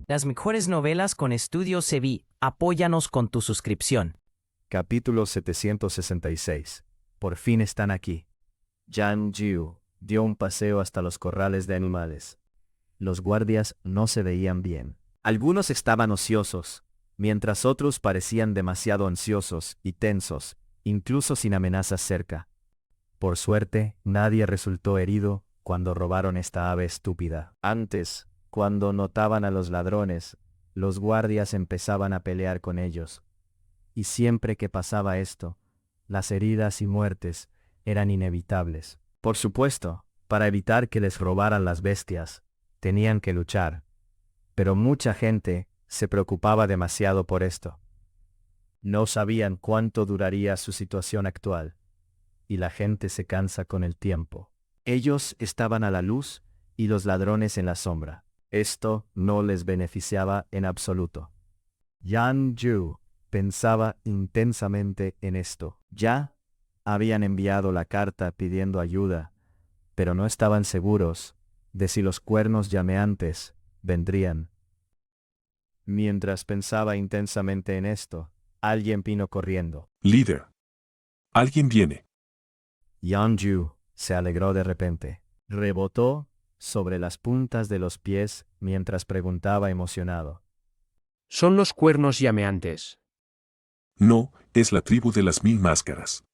Las mejores novelas con Estudio Ceví. Apóyanos con tu suscripción. Capítulo 766. Por fin están aquí. Jian Jiu dio un paseo hasta los corrales de animales. Los guardias no se veían bien. Algunos estaban ociosos, mientras otros parecían demasiado ansiosos y tensos, incluso sin amenazas cerca. Por suerte, nadie resultó herido cuando robaron esta ave estúpida. Antes, cuando notaban a los ladrones, los guardias empezaban a pelear con ellos. Y siempre que pasaba esto, las heridas y muertes eran inevitables. Por supuesto, para evitar que les robaran las bestias, tenían que luchar. Pero mucha gente se preocupaba demasiado por esto. No sabían cuánto duraría su situación actual, y la gente se cansa con el tiempo. Ellos estaban a la luz y los ladrones en la sombra. Esto no les beneficiaba en absoluto. Jian Jiu pensaba intensamente en esto. Ya habían enviado la carta pidiendo ayuda, pero no estaban seguros de si los cuernos llameantes vendrían. Mientras pensaba intensamente en esto, alguien vino corriendo. Líder. Alguien viene. Jian Jiu se alegró de repente. Rebotó sobre las puntas de los pies mientras preguntaba emocionado. Son los cuernos llameantes. No, es la tribu de las 1000 máscaras.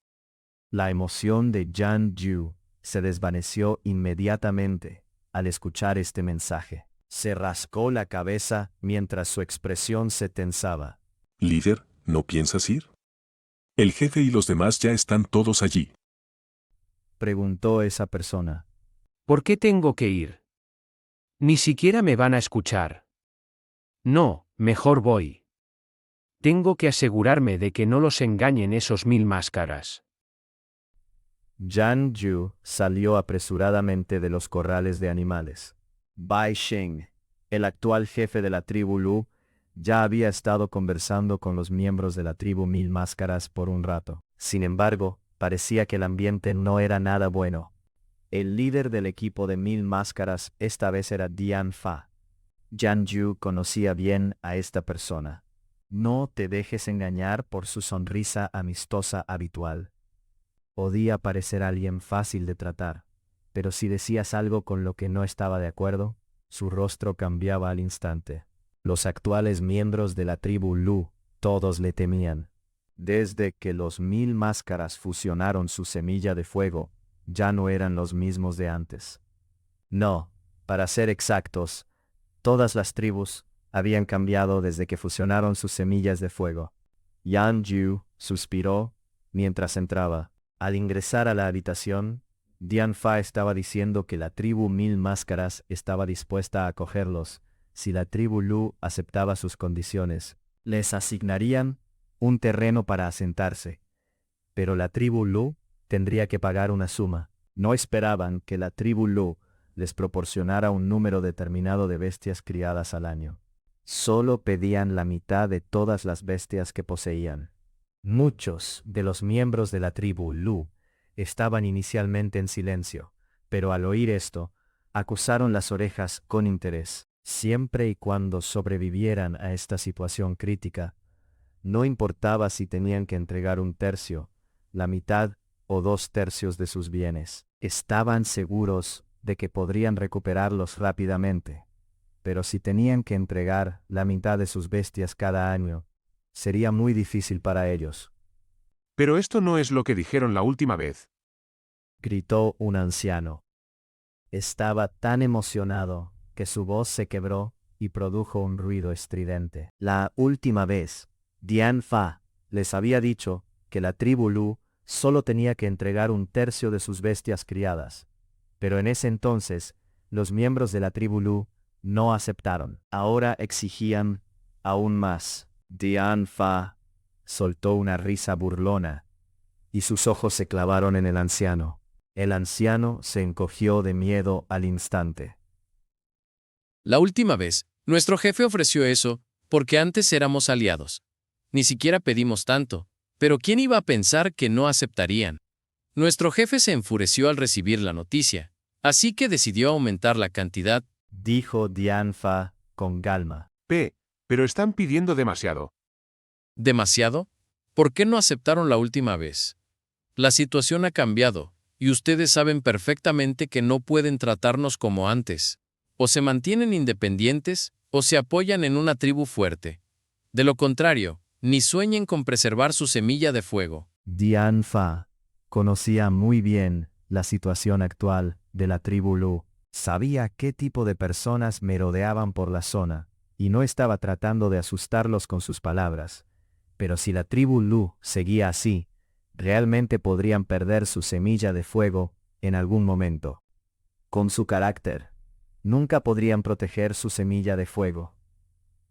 La emoción de Jian Jiu se desvaneció inmediatamente al escuchar este mensaje. Se rascó la cabeza mientras su expresión se tensaba. Líder, ¿no piensas ir? El jefe y los demás ya están todos allí. Preguntó esa persona. ¿Por qué tengo que ir? Ni siquiera me van a escuchar. No, mejor voy. Tengo que asegurarme de que no los engañen esos 1000 máscaras. Jian Jiu salió apresuradamente de los corrales de animales. Bai Sheng, el actual jefe de la tribu Lu, ya había estado conversando con los miembros de la tribu 1000 máscaras por un rato. Sin embargo, parecía que el ambiente no era nada bueno. El líder del equipo de 1000 máscaras esta vez era Dian Fa. Jian Jiu conocía bien a esta persona. No te dejes engañar por su sonrisa amistosa habitual. Podía parecer alguien fácil de tratar, pero si decías algo con lo que no estaba de acuerdo, su rostro cambiaba al instante. Los actuales miembros de la tribu Lu, todos le temían. Desde que los 1000 máscaras fusionaron su semilla de fuego, ya no eran los mismos de antes. No, para ser exactos, todas las tribus habían cambiado desde que fusionaron sus semillas de fuego. Jian Jiu suspiró mientras entraba. Al ingresar a la habitación, Dian Fa estaba diciendo que la tribu 1000 máscaras estaba dispuesta a acogerlos si la tribu Lu aceptaba sus condiciones. Les asignarían un terreno para asentarse, pero la tribu Lu tendría que pagar una suma. No esperaban que la tribu Lu les proporcionara un número determinado de bestias criadas al año. Solo pedían la mitad de todas las bestias que poseían. Muchos de los miembros de la tribu Lu estaban inicialmente en silencio, pero al oír esto, acusaron las orejas con interés. Siempre y cuando sobrevivieran a esta situación crítica, no importaba si tenían que entregar un tercio, la mitad o 2/3 de sus bienes. Estaban seguros de que podrían recuperarlos rápidamente, pero si tenían que entregar la mitad de sus bestias cada año, sería muy difícil para ellos. Pero esto no es lo que dijeron la última vez. Gritó un anciano. Estaba tan emocionado que su voz se quebró y produjo un ruido estridente. La última vez, Dian Fa les había dicho que la tribu Lu solo tenía que entregar un tercio de sus bestias criadas, pero en ese entonces, los miembros de la tribu Lu no aceptaron. Ahora exigían aún más. Dian Fa soltó una risa burlona, y sus ojos se clavaron en el anciano. El anciano se encogió de miedo al instante. La última vez, nuestro jefe ofreció eso, porque antes éramos aliados. Ni siquiera pedimos tanto, pero ¿quién iba a pensar que no aceptarían? Nuestro jefe se enfureció al recibir la noticia, así que decidió aumentar la cantidad, dijo Dian Fa con calma. Pero están pidiendo demasiado. ¿Demasiado? ¿Por qué no aceptaron la última vez? La situación ha cambiado, y ustedes saben perfectamente que no pueden tratarnos como antes. O se mantienen independientes, o se apoyan en una tribu fuerte. De lo contrario, ni sueñen con preservar su semilla de fuego. Dian Fa conocía muy bien la situación actual de la tribu Lu. Sabía qué tipo de personas merodeaban por la zona, y no estaba tratando de asustarlos con sus palabras. Pero si la tribu Lu seguía así, realmente podrían perder su semilla de fuego en algún momento. Con su carácter, nunca podrían proteger su semilla de fuego.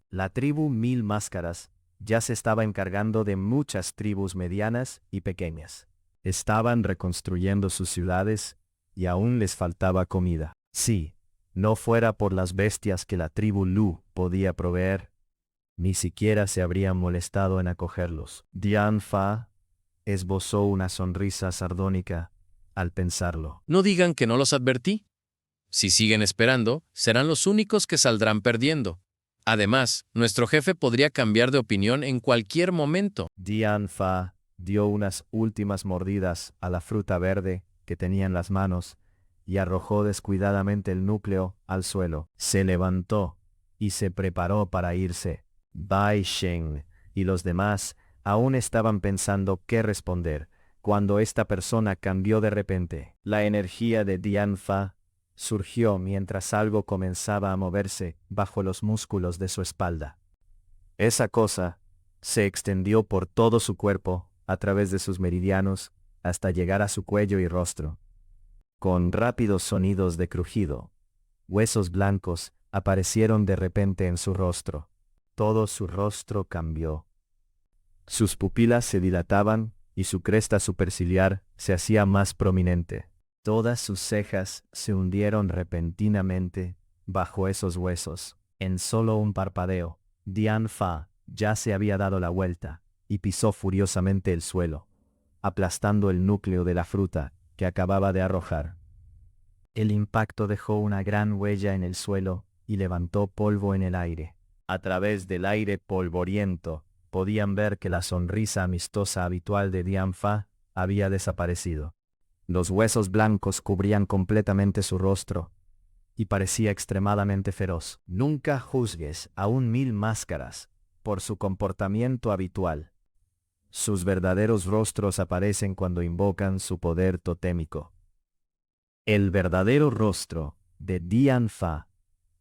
La tribu Mil Máscaras ya se estaba encargando de muchas tribus medianas y pequeñas. Estaban reconstruyendo sus ciudades y aún les faltaba comida. Si no fuera por las bestias que la tribu Lu podía proveer, ni siquiera se habrían molestado en acogerlos. Dian Fa esbozó una sonrisa sardónica al pensarlo. No digan que no los advertí. Si siguen esperando, serán los únicos que saldrán perdiendo. Además, nuestro jefe podría cambiar de opinión en cualquier momento. Dian Fa dio unas últimas mordidas a la fruta verde que tenía en las manos y arrojó descuidadamente el núcleo al suelo. Se levantó y se preparó para irse. Bai Sheng y los demás aún estaban pensando qué responder cuando esta persona cambió de repente. La energía de Dian Fa surgió mientras algo comenzaba a moverse bajo los músculos de su espalda. Esa cosa se extendió por todo su cuerpo, a través de sus meridianos, hasta llegar a su cuello y rostro. Con rápidos sonidos de crujido, huesos blancos aparecieron de repente en su rostro. Todo su rostro cambió. Sus pupilas se dilataban y su cresta superciliar se hacía más prominente. Todas sus cejas se hundieron repentinamente bajo esos huesos. En solo un parpadeo, Dian Fa ya se había dado la vuelta y pisó furiosamente el suelo, aplastando el núcleo de la fruta que acababa de arrojar. El impacto dejó una gran huella en el suelo y levantó polvo en el aire. A través del aire polvoriento, podían ver que la sonrisa amistosa habitual de Dian Fa había desaparecido. Los huesos blancos cubrían completamente su rostro, y parecía extremadamente feroz. Nunca juzgues a un Mil Máscaras por su comportamiento habitual. Sus verdaderos rostros aparecen cuando invocan su poder totémico. El verdadero rostro de Dian Fa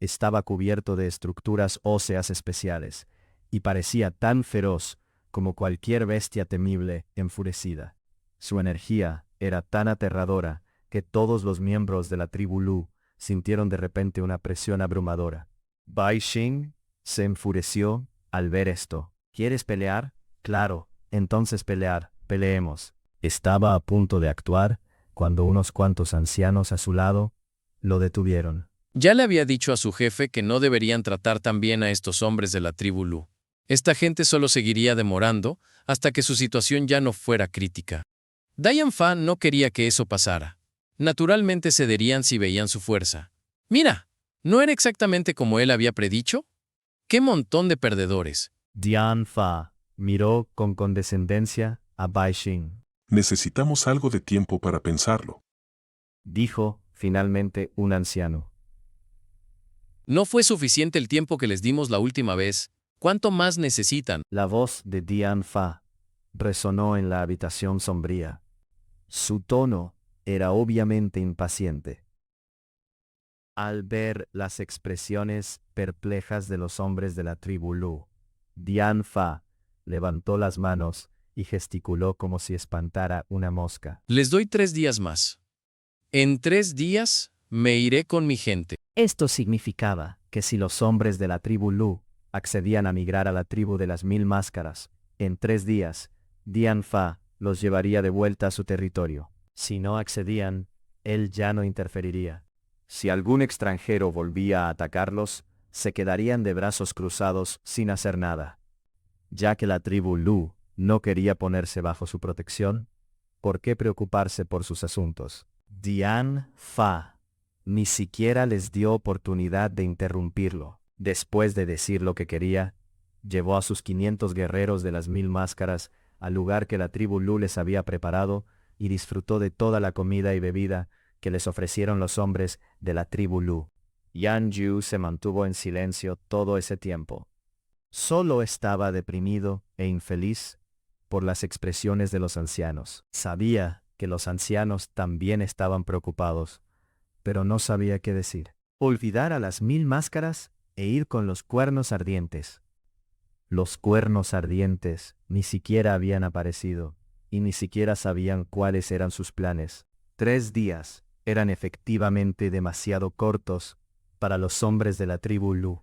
estaba cubierto de estructuras óseas especiales, y parecía tan feroz como cualquier bestia temible enfurecida. Su energía era tan aterradora que todos los miembros de la tribu Lu sintieron de repente una presión abrumadora. Bai Xing se enfureció al ver esto. ¿Quieres pelear? Claro, entonces peleemos. Estaba a punto de actuar cuando unos cuantos ancianos a su lado lo detuvieron. Ya le había dicho a su jefe que no deberían tratar tan bien a estos hombres de la tribu Lu. Esta gente solo seguiría demorando hasta que su situación ya no fuera crítica. Dian Fa no quería que eso pasara. Naturalmente cederían si veían su fuerza. Mira, ¿no era exactamente como él había predicho? ¡Qué montón de perdedores! Dian Fa miró con condescendencia a Bai Xing. Necesitamos algo de tiempo para pensarlo. Dijo finalmente un anciano. No fue suficiente el tiempo que les dimos la última vez. ¿Cuánto más necesitan? La voz de Dian Fa resonó en la habitación sombría. Su tono era obviamente impaciente. Al ver las expresiones perplejas de los hombres de la tribu Lu, Dian Fa levantó las manos y gesticuló como si espantara una mosca. Les doy 3 días más. En 3 días me iré con mi gente. Esto significaba que si los hombres de la tribu Lu accedían a migrar a la tribu de las Mil Máscaras, en 3 días, Dian Fa los llevaría de vuelta a su territorio. Si no accedían, él ya no interferiría. Si algún extranjero volvía a atacarlos, se quedarían de brazos cruzados sin hacer nada. Ya que la tribu Lu no quería ponerse bajo su protección, ¿por qué preocuparse por sus asuntos? Dian Fa ni siquiera les dio oportunidad de interrumpirlo. Después de decir lo que quería, llevó a sus 500 guerreros de las 1000 máscaras al lugar que la tribu Lu les había preparado y disfrutó de toda la comida y bebida que les ofrecieron los hombres de la tribu Lu. Yan Yu se mantuvo en silencio todo ese tiempo. Solo estaba deprimido e infeliz por las expresiones de los ancianos. Sabía que los ancianos también estaban preocupados, pero no sabía qué decir. Olvidar a las 1000 máscaras e ir con los cuernos ardientes. Los cuernos ardientes ni siquiera habían aparecido, y ni siquiera sabían cuáles eran sus planes. 3 días eran efectivamente demasiado cortos para los hombres de la tribu Lu.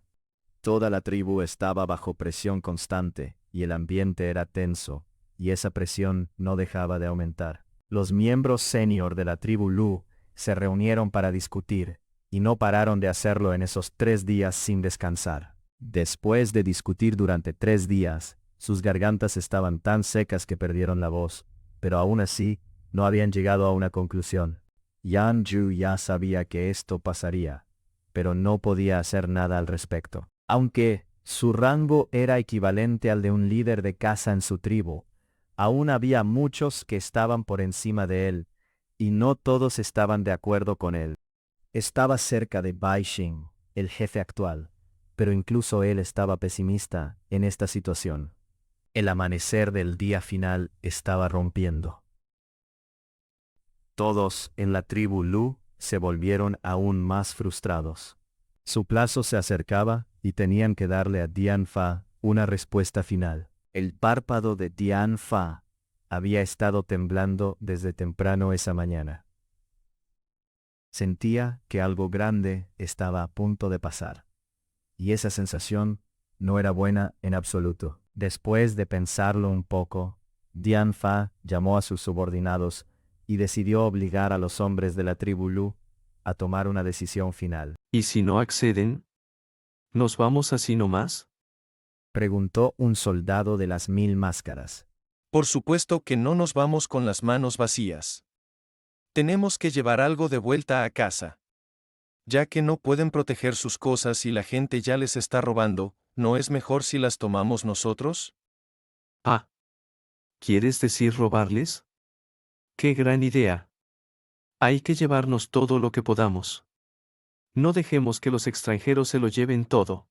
Toda la tribu estaba bajo presión constante, y el ambiente era tenso, y esa presión no dejaba de aumentar. Los miembros senior de la tribu Lu se reunieron para discutir, y no pararon de hacerlo en esos 3 días sin descansar. Después de discutir durante 3 días, sus gargantas estaban tan secas que perdieron la voz, pero aún así, no habían llegado a una conclusión. Yan Yu ya sabía que esto pasaría, pero no podía hacer nada al respecto. Aunque su rango era equivalente al de un líder de casa en su tribu, aún había muchos que estaban por encima de él, y no todos estaban de acuerdo con él. Estaba cerca de Bai Xing, el jefe actual, pero incluso él estaba pesimista en esta situación. El amanecer del día final estaba rompiendo. Todos en la tribu Lu se volvieron aún más frustrados. Su plazo se acercaba y tenían que darle a Dian Fa una respuesta final. El párpado de Dian Fa había estado temblando desde temprano esa mañana. Sentía que algo grande estaba a punto de pasar. Y esa sensación no era buena en absoluto. Después de pensarlo un poco, Dian Fa llamó a sus subordinados y decidió obligar a los hombres de la tribu Lu a tomar una decisión final. ¿Y si no acceden? ¿Nos vamos así nomás? Preguntó un soldado de las 1000 máscaras. Por supuesto que no nos vamos con las manos vacías. Tenemos que llevar algo de vuelta a casa. Ya que no pueden proteger sus cosas y la gente ya les está robando, ¿no es mejor si las tomamos nosotros? Ah. ¿Quieres decir robarles? ¡Qué gran idea! Hay que llevarnos todo lo que podamos. No dejemos que los extranjeros se lo lleven todo.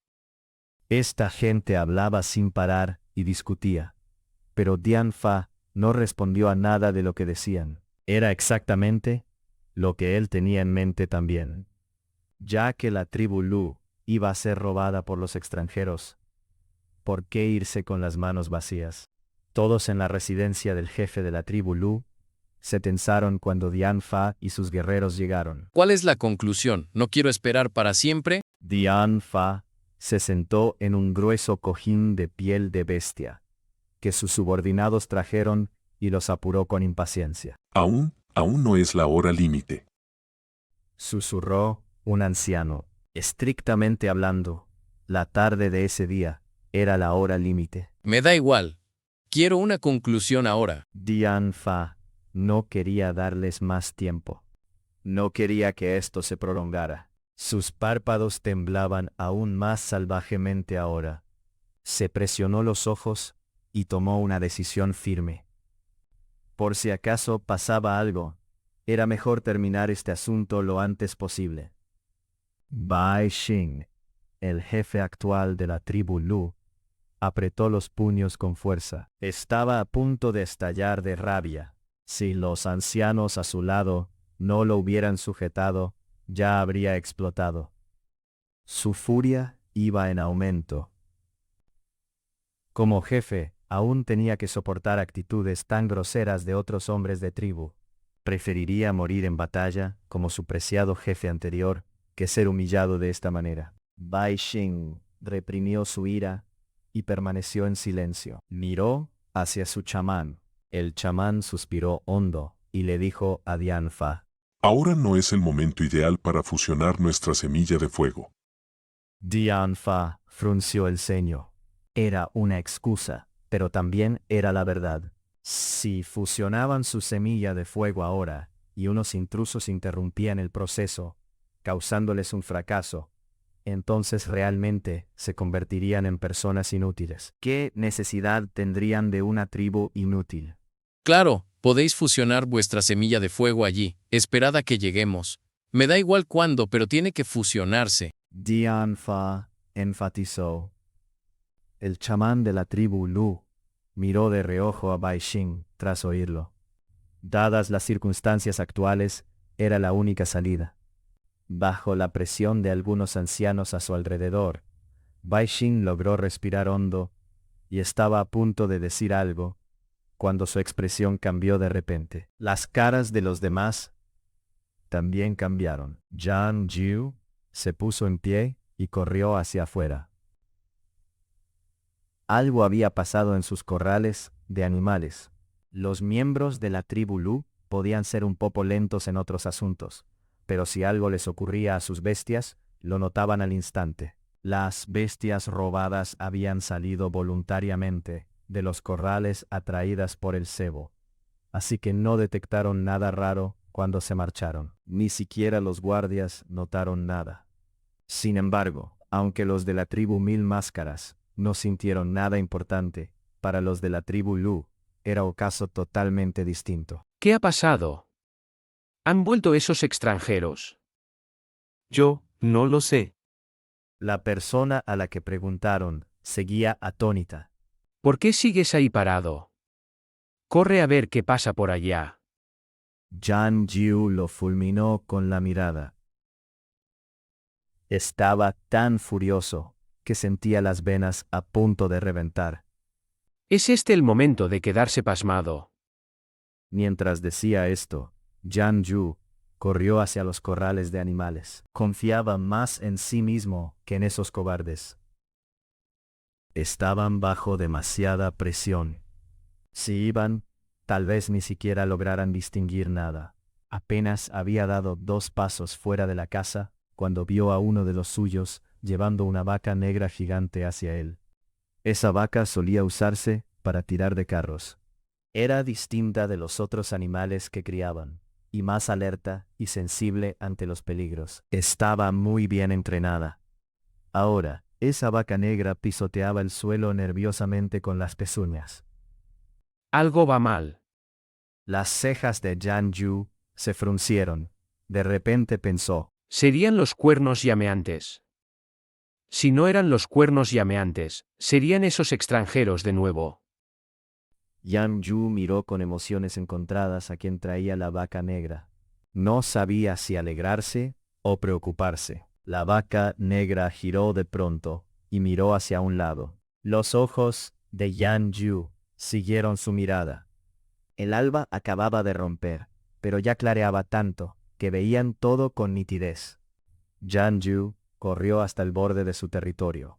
Esta gente hablaba sin parar y discutía, pero Dian Fa no respondió a nada de lo que decían. Era exactamente lo que él tenía en mente también. Ya que la tribu Lu iba a ser robada por los extranjeros, ¿por qué irse con las manos vacías? Todos en la residencia del jefe de la tribu Lu se tensaron cuando Dian Fa y sus guerreros llegaron. ¿Cuál es la conclusión? ¿No quiero esperar para siempre? Dian Fa se sentó en un grueso cojín de piel de bestia, que sus subordinados trajeron y los apuró con impaciencia. Aún no es la hora límite. Susurró un anciano. Estrictamente hablando, la tarde de ese día era la hora límite. Me da igual. Quiero una conclusión ahora. Dian Fa no quería darles más tiempo. No quería que esto se prolongara. Sus párpados temblaban aún más salvajemente ahora. Se presionó los ojos y tomó una decisión firme. Por si acaso pasaba algo, era mejor terminar este asunto lo antes posible. Bai Xing, el jefe actual de la tribu Lu, apretó los puños con fuerza. Estaba a punto de estallar de rabia. Si los ancianos a su lado no lo hubieran sujetado, ya habría explotado. Su furia iba en aumento. Como jefe, aún tenía que soportar actitudes tan groseras de otros hombres de tribu. Preferiría morir en batalla, como su preciado jefe anterior, que ser humillado de esta manera. Bai Xing reprimió su ira y permaneció en silencio. Miró hacia su chamán. El chamán suspiró hondo y le dijo a Dian Fa: Ahora no es el momento ideal para fusionar nuestra semilla de fuego. Dian Fa frunció el ceño. Era una excusa, pero también era la verdad. Si fusionaban su semilla de fuego ahora, y unos intrusos interrumpían el proceso, causándoles un fracaso, entonces realmente se convertirían en personas inútiles. ¿Qué necesidad tendrían de una tribu inútil? Claro, podéis fusionar vuestra semilla de fuego allí. Esperad a que lleguemos. Me da igual cuándo, pero tiene que fusionarse. Dianfa enfatizó. El chamán de la tribu Lu miró de reojo a Bai Xing tras oírlo. Dadas las circunstancias actuales, era la única salida. Bajo la presión de algunos ancianos a su alrededor, Bai Xing logró respirar hondo y estaba a punto de decir algo, cuando su expresión cambió de repente. Las caras de los demás también cambiaron. Jiang Jiu se puso en pie y corrió hacia afuera. Algo había pasado en sus corrales de animales. Los miembros de la tribu Lu podían ser un poco lentos en otros asuntos, pero si algo les ocurría a sus bestias, lo notaban al instante. Las bestias robadas habían salido voluntariamente de los corrales atraídas por el cebo, así que no detectaron nada raro cuando se marcharon. Ni siquiera los guardias notaron nada. Sin embargo, aunque los de la tribu Mil Máscaras no sintieron nada importante, para los de la tribu Lu era un caso totalmente distinto. ¿Qué ha pasado? ¿Han vuelto esos extranjeros? Yo, no lo sé. La persona a la que preguntaron seguía atónita. ¿Por qué sigues ahí parado? Corre a ver qué pasa por allá. Jiang Jiu lo fulminó con la mirada. Estaba tan furioso que sentía las venas a punto de reventar. ¿Es este el momento de quedarse pasmado? Mientras decía esto, Jiang Jiu corrió hacia los corrales de animales. Confiaba más en sí mismo que en esos cobardes. Estaban bajo demasiada presión. Si iban, tal vez ni siquiera lograran distinguir nada. Apenas había dado 2 pasos fuera de la casa cuando vio a uno de los suyos llevando una vaca negra gigante hacia él. Esa vaca solía usarse para tirar de carros. Era distinta de los otros animales que criaban, y más alerta y sensible ante los peligros. Estaba muy bien entrenada. Ahora, esa vaca negra pisoteaba el suelo nerviosamente con las pezuñas. Algo va mal. Las cejas de Jiang Jiu se fruncieron. De repente pensó, Serían los cuernos llameantes. Si no eran los cuernos llameantes, serían esos extranjeros de nuevo. Jiang Jiu miró con emociones encontradas a quien traía la vaca negra. No sabía si alegrarse o preocuparse. La vaca negra giró de pronto y miró hacia un lado. Los ojos de Jiang Jiu siguieron su mirada. El alba acababa de romper, pero ya clareaba tanto que veían todo con nitidez. Jiang Jiu corrió hasta el borde de su territorio.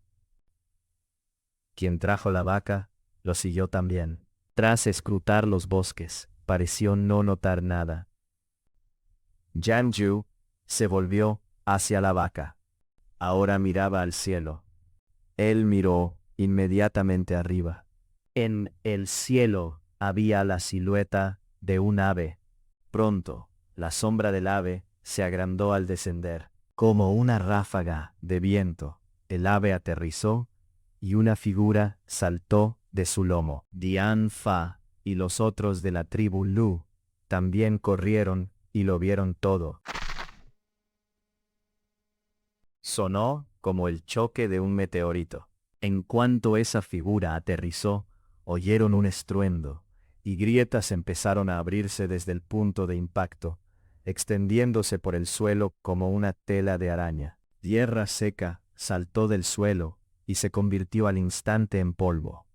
Quien trajo la vaca lo siguió también. Tras escrutar los bosques, pareció no notar nada. Jiang Jiu se volvió hacia la vaca. Ahora miraba al cielo. Él miró inmediatamente arriba. En el cielo había la silueta de un ave. Pronto, la sombra del ave se agrandó al descender. Como una ráfaga de viento, el ave aterrizó y una figura saltó de su lomo. Dian Fa y los otros de la tribu Lu también corrieron y lo vieron todo. Sonó como el choque de un meteorito. En cuanto esa figura aterrizó, oyeron un estruendo, y grietas empezaron a abrirse desde el punto de impacto, extendiéndose por el suelo como una tela de araña. Tierra seca saltó del suelo y se convirtió al instante en polvo.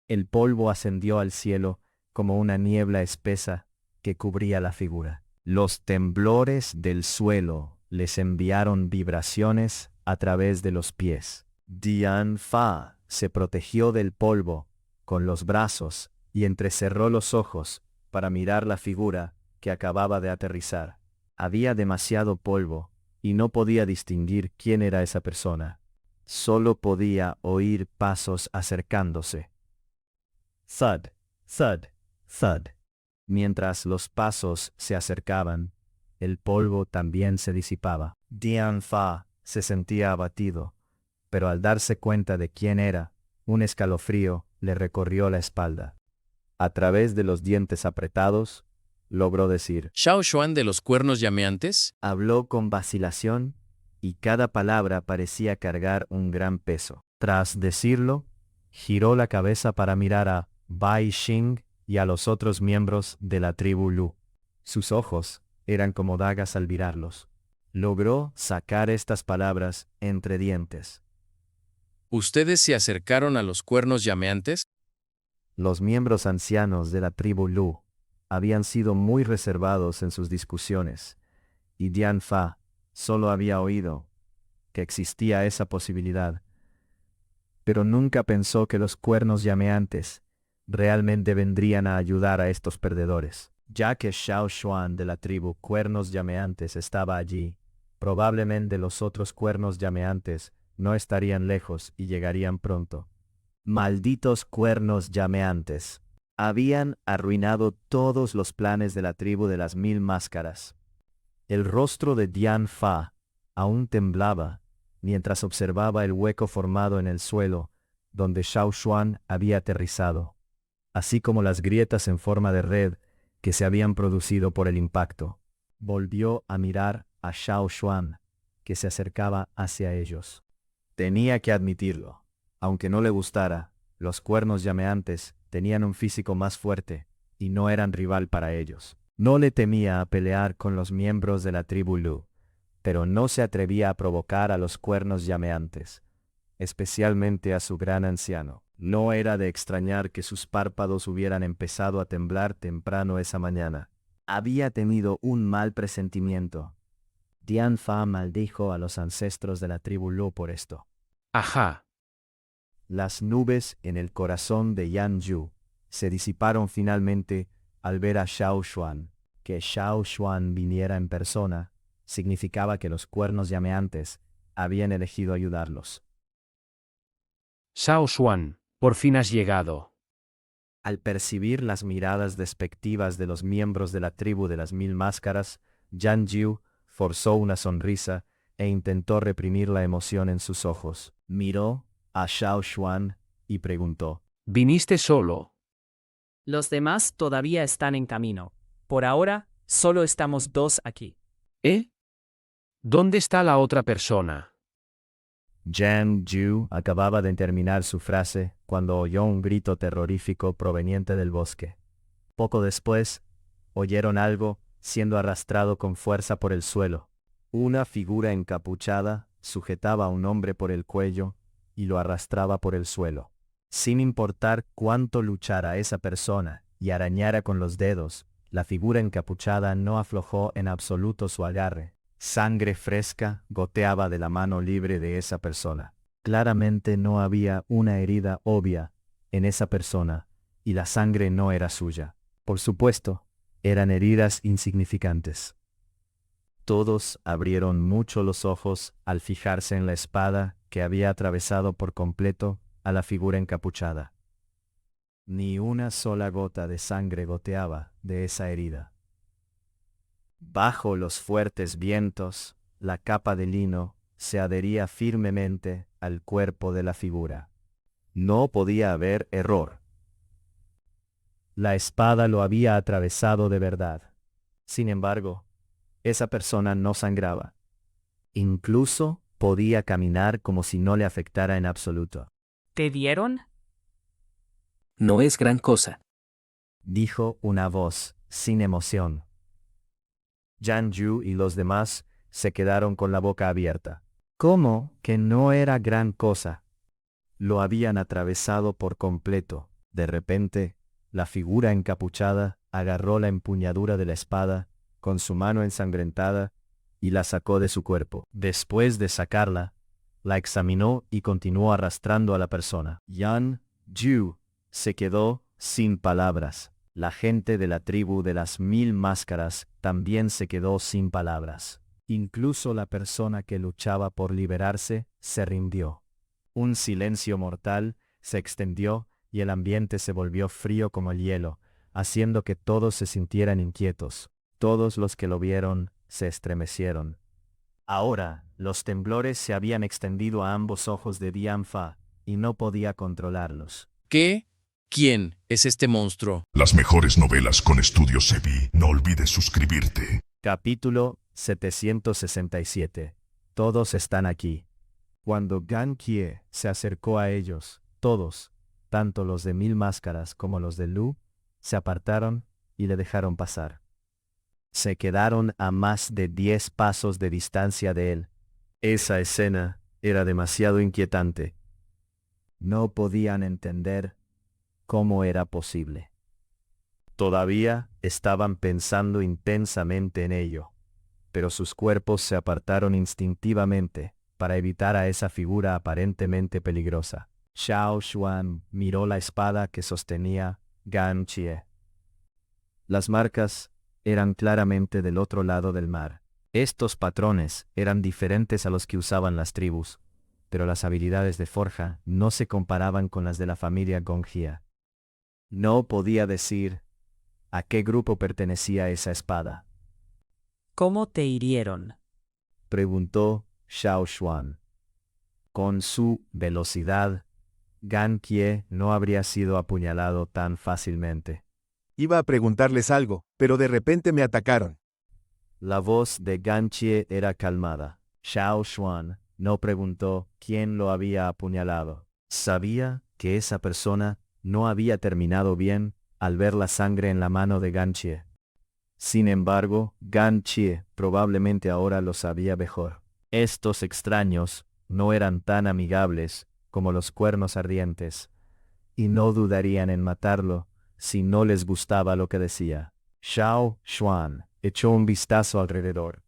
El polvo ascendió al cielo como una niebla espesa que cubría la figura. Los temblores del suelo les enviaron vibraciones a través de los pies. Dian Fa se protegió del polvo con los brazos y entrecerró los ojos para mirar la figura que acababa de aterrizar. Había demasiado polvo y no podía distinguir quién era esa persona. Solo podía oír pasos acercándose. Thud, thud, thud. Mientras los pasos se acercaban, el polvo también se disipaba. Dian Fa Se sentía abatido, pero al darse cuenta de quién era, un escalofrío le recorrió la espalda. A través de los dientes apretados, logró decir. ¿Shao Xuan de los cuernos llameantes? Habló con vacilación, y cada palabra parecía cargar un gran peso. Tras decirlo, giró la cabeza para mirar a Bai Xing y a los otros miembros de la tribu Lu. Sus ojos eran como dagas al mirarlos. Logró sacar estas palabras entre dientes. ¿Ustedes se acercaron a los cuernos llameantes? Los miembros ancianos de la tribu Lu habían sido muy reservados en sus discusiones, y Dian Fa solo había oído que existía esa posibilidad, pero nunca pensó que los cuernos llameantes realmente vendrían a ayudar a estos perdedores. Ya que Shao Xuan de la tribu Cuernos Llameantes estaba allí, probablemente los otros cuernos llameantes no estarían lejos y llegarían pronto. Malditos cuernos llameantes. Habían arruinado todos los planes de la tribu de las 1000 máscaras. El rostro de Dian Fa aún temblaba mientras observaba el hueco formado en el suelo donde Shao Xuan había aterrizado, así como las grietas en forma de red que se habían producido por el impacto. Volvió a mirar a Shao Xuan, que se acercaba hacia ellos. Tenía que admitirlo. Aunque no le gustara, los cuernos llameantes tenían un físico más fuerte, y no eran rival para ellos. No le temía a pelear con los miembros de la tribu Lu, pero no se atrevía a provocar a los cuernos llameantes, especialmente a su gran anciano. No era de extrañar que sus párpados hubieran empezado a temblar temprano esa mañana. Había tenido un mal presentimiento. Dian Fa maldijo a los ancestros de la tribu Lu por esto. Ajá. Las nubes en el corazón de Yan Yu se disiparon finalmente al ver a Shao Xuan. Que Shao Xuan viniera en persona significaba que los cuernos llameantes habían elegido ayudarlos. Shao Xuan, por fin has llegado. Al percibir las miradas despectivas de los miembros de la tribu de las 1000 máscaras, Yan Yu forzó una sonrisa e intentó reprimir la emoción en sus ojos. Miró a Shao Xuan y preguntó. ¿Viniste solo? Los demás todavía están en camino. Por ahora, solo estamos 2 aquí. ¿Eh? ¿Dónde está la otra persona? Yan Yu acababa de terminar su frase cuando oyó un grito terrorífico proveniente del bosque. Poco después, oyeron algo siendo arrastrado con fuerza por el suelo. Una figura encapuchada sujetaba a un hombre por el cuello y lo arrastraba por el suelo. Sin importar cuánto luchara esa persona y arañara con los dedos, la figura encapuchada no aflojó en absoluto su agarre. Sangre fresca goteaba de la mano libre de esa persona. Claramente no había una herida obvia en esa persona, y la sangre no era suya. Por supuesto, eran heridas insignificantes. Todos abrieron mucho los ojos al fijarse en la espada que había atravesado por completo a la figura encapuchada. Ni una sola gota de sangre goteaba de esa herida. Bajo los fuertes vientos, la capa de lino se adhería firmemente al cuerpo de la figura. No podía haber error. La espada lo había atravesado de verdad. Sin embargo, esa persona no sangraba. Incluso podía caminar como si no le afectara en absoluto. ¿Te dieron? No es gran cosa. Dijo una voz sin emoción. Yan Yu y los demás se quedaron con la boca abierta. ¿Cómo que no era gran cosa? Lo habían atravesado por completo. De repente, la figura encapuchada agarró la empuñadura de la espada con su mano ensangrentada y la sacó de su cuerpo. Después de sacarla, la examinó y continuó arrastrando a la persona. Yan Yu se quedó sin palabras. La gente de la tribu de las 1000 máscaras también se quedó sin palabras. Incluso la persona que luchaba por liberarse se rindió. Un silencio mortal se extendió y el ambiente se volvió frío como el hielo, haciendo que todos se sintieran inquietos. Todos los que lo vieron se estremecieron. Ahora, los temblores se habían extendido a ambos ojos de Dianfa, y no podía controlarlos. ¿Qué? ¿Quién es este monstruo? Las mejores novelas con Estudio Sebi. No olvides suscribirte. Capítulo 767. Todos están aquí. Cuando Gan Kie se acercó a ellos, todos, tanto los de 1000 máscaras como los de Lu, se apartaron y le dejaron pasar. Se quedaron a más de 10 pasos de distancia de él. Esa escena era demasiado inquietante. No podían entender cómo era posible. Todavía estaban pensando intensamente en ello, pero sus cuerpos se apartaron instintivamente para evitar a esa figura aparentemente peligrosa. Xiao Xuan miró la espada que sostenía Gan Chie. Las marcas eran claramente del otro lado del mar. Estos patrones eran diferentes a los que usaban las tribus, pero las habilidades de forja no se comparaban con las de la familia Gongjia. No podía decir a qué grupo pertenecía esa espada. ¿Cómo te hirieron? Preguntó Xiao Xuan. Con su velocidad, Gan Kie no habría sido apuñalado tan fácilmente. Iba a preguntarles algo, pero de repente me atacaron. La voz de Gan Kie era calmada. Xiao Xuan no preguntó quién lo había apuñalado. Sabía que esa persona no había terminado bien al ver la sangre en la mano de Gan Kie. Sin embargo, Gan Kie probablemente ahora lo sabía mejor. Estos extraños no eran tan amigables como los cuernos ardientes, y no dudarían en matarlo si no les gustaba lo que decía. Xiao Xuan echó un vistazo alrededor,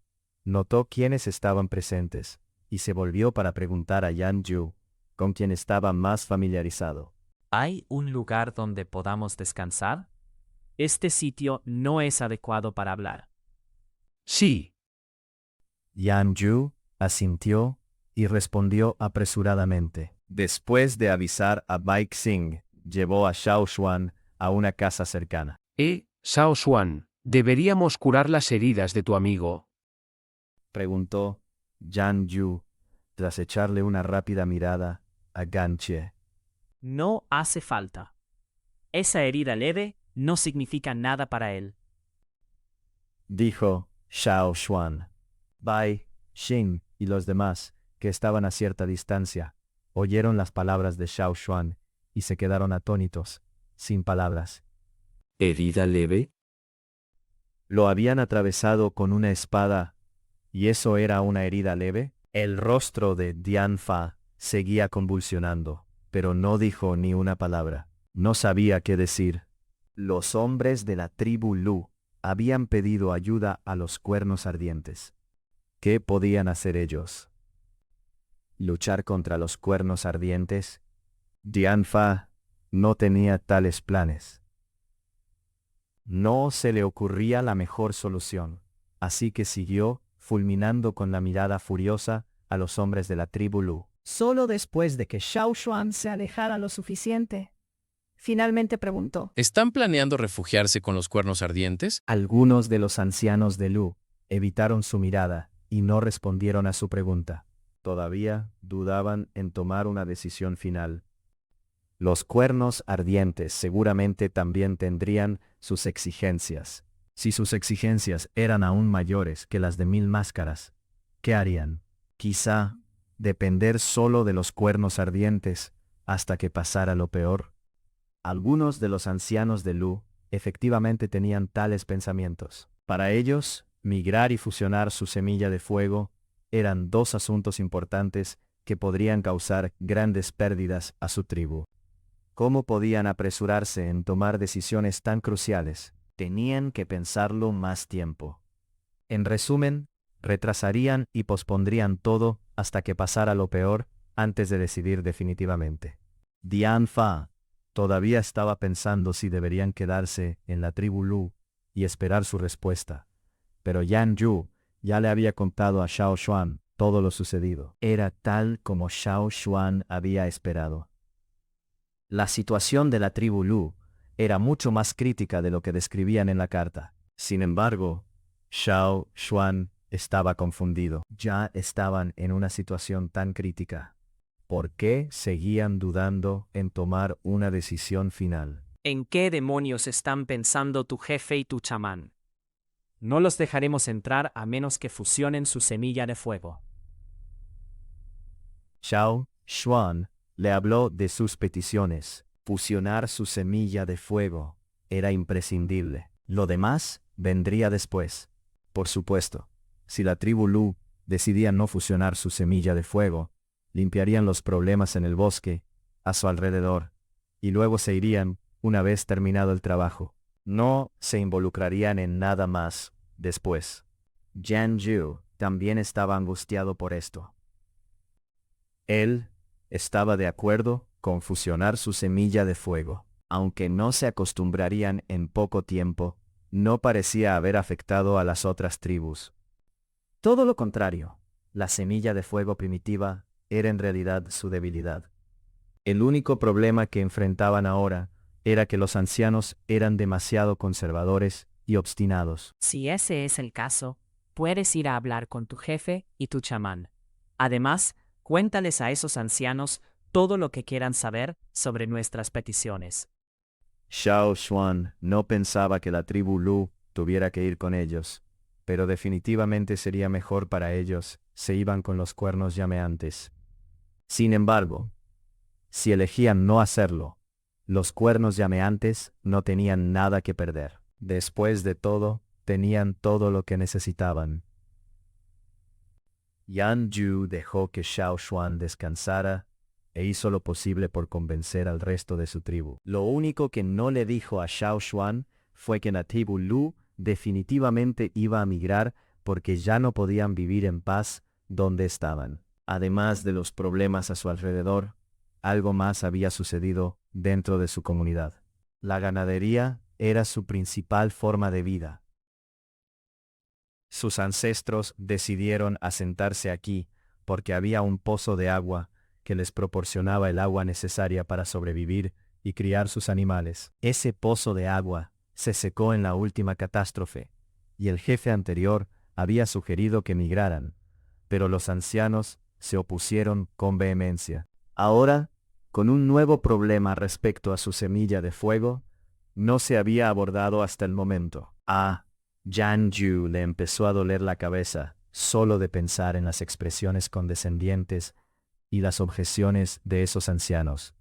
notó quiénes estaban presentes, y se volvió para preguntar a Yan Yu, con quien estaba más familiarizado. ¿Hay un lugar donde podamos descansar? Este sitio no es adecuado para hablar. Sí. Yan Yu asintió y respondió apresuradamente. Después de avisar a Bai Xing, llevó a Xiao Xuan a una casa cercana. Xiao Xuan, deberíamos curar las heridas de tu amigo. Preguntó Yan Yu, tras echarle una rápida mirada a Gan Kie. No hace falta. Esa herida leve no significa nada para él. Dijo Xiao Xuan. Bai Xing y los demás, que estaban a cierta distancia, oyeron las palabras de Xiao Xuan y se quedaron atónitos, sin palabras. ¿Herida leve? ¿Lo habían atravesado con una espada y eso era una herida leve? El rostro de Dianfa seguía convulsionando, pero no dijo ni una palabra. No sabía qué decir. Los hombres de la tribu Lu habían pedido ayuda a los cuernos ardientes. ¿Qué podían hacer ellos? ¿Luchar contra los cuernos ardientes? Dianfa no tenía tales planes. No se le ocurría la mejor solución, así que siguió, fulminando con la mirada furiosa a los hombres de la tribu Lu. Solo después de que Xiao Xuan se alejara lo suficiente, finalmente preguntó. ¿Están planeando refugiarse con los cuernos ardientes? Algunos de los ancianos de Lu evitaron su mirada y no respondieron a su pregunta. Todavía dudaban en tomar una decisión final. Los cuernos ardientes seguramente también tendrían sus exigencias. Si sus exigencias eran aún mayores que las de 1000 máscaras, ¿qué harían? Quizá depender solo de los cuernos ardientes hasta que pasara lo peor. Algunos de los ancianos de Lu efectivamente tenían tales pensamientos. Para ellos, migrar y fusionar su semilla de fuego eran dos asuntos importantes que podrían causar grandes pérdidas a su tribu. ¿Cómo podían apresurarse en tomar decisiones tan cruciales? Tenían que pensarlo más tiempo. En resumen, retrasarían y pospondrían todo hasta que pasara lo peor antes de decidir definitivamente. Dianfa todavía estaba pensando si deberían quedarse en la tribu Lu y esperar su respuesta, pero Yan Yu ya le había contado a Xiao Xuan todo lo sucedido. Era tal como Xiao Xuan había esperado. La situación de la tribu Lu era mucho más crítica de lo que describían en la carta. Sin embargo, Xiao Xuan estaba confundido. Ya estaban en una situación tan crítica. ¿Por qué seguían dudando en tomar una decisión final? ¿En qué demonios están pensando tu jefe y tu chamán? No los dejaremos entrar a menos que fusionen su semilla de fuego. Xiao Xuan le habló de sus peticiones. Fusionar su semilla de fuego era imprescindible. Lo demás vendría después. Por supuesto, si la tribu Lu decidía no fusionar su semilla de fuego, limpiarían los problemas en el bosque, a su alrededor, y luego se irían una vez terminado el trabajo. No se involucrarían en nada más después. Jian Yu también estaba angustiado por esto. Él estaba de acuerdo con fusionar su semilla de fuego. Aunque no se acostumbrarían en poco tiempo, no parecía haber afectado a las otras tribus. Todo lo contrario, la semilla de fuego primitiva era en realidad su debilidad. El único problema que enfrentaban ahora era que los ancianos eran demasiado conservadores y obstinados. Si ese es el caso, puedes ir a hablar con tu jefe y tu chamán. Además, cuéntales a esos ancianos todo lo que quieran saber sobre nuestras peticiones. Xiao Xuan no pensaba que la tribu Lu tuviera que ir con ellos, pero definitivamente sería mejor para ellos si iban con los cuernos llameantes. Sin embargo, si elegían no hacerlo, los cuernos llameantes no tenían nada que perder. Después de todo, tenían todo lo que necesitaban. Yan Yu dejó que Xiao Xuan descansara e hizo lo posible por convencer al resto de su tribu. Lo único que no le dijo a Xiao Xuan fue que la tribu Lu definitivamente iba a migrar porque ya no podían vivir en paz donde estaban. Además de los problemas a su alrededor, algo más había sucedido dentro de su comunidad. La ganadería era su principal forma de vida. Sus ancestros decidieron asentarse aquí porque había un pozo de agua que les proporcionaba el agua necesaria para sobrevivir y criar sus animales. Ese pozo de agua se secó en la última catástrofe, y el jefe anterior había sugerido que migraran, pero los ancianos se opusieron con vehemencia. Ahora, con un nuevo problema respecto a su semilla de fuego, no se había abordado hasta el momento. A Yan Yu le empezó a doler la cabeza solo de pensar en las expresiones condescendientes y las objeciones de esos ancianos.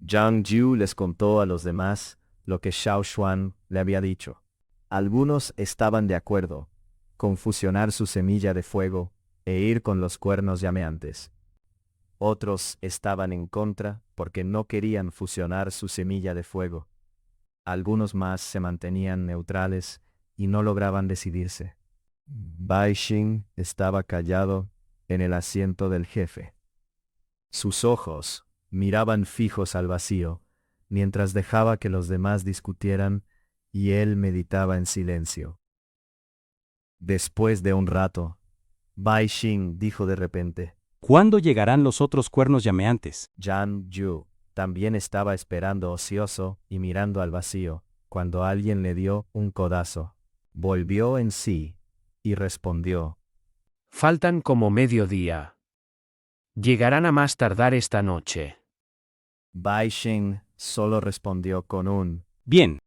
Jiang Yu les contó a los demás lo que Xiao Xuan le había dicho. Algunos estaban de acuerdo con fusionar su semilla de fuego e ir con los cuernos llameantes. Otros estaban en contra porque no querían fusionar su semilla de fuego. Algunos más se mantenían neutrales y no lograban decidirse. Bai Xing estaba callado en el asiento del jefe. Sus ojos miraban fijos al vacío, mientras dejaba que los demás discutieran y él meditaba en silencio. Después de un rato, Bai Xing dijo de repente: ¿Cuándo llegarán los otros cuernos llameantes? Yan Yu también estaba esperando ocioso y mirando al vacío, cuando alguien le dio un codazo. Volvió en sí y respondió: Faltan como mediodía. Llegarán a más tardar esta noche. Bai Xing solo respondió con un bien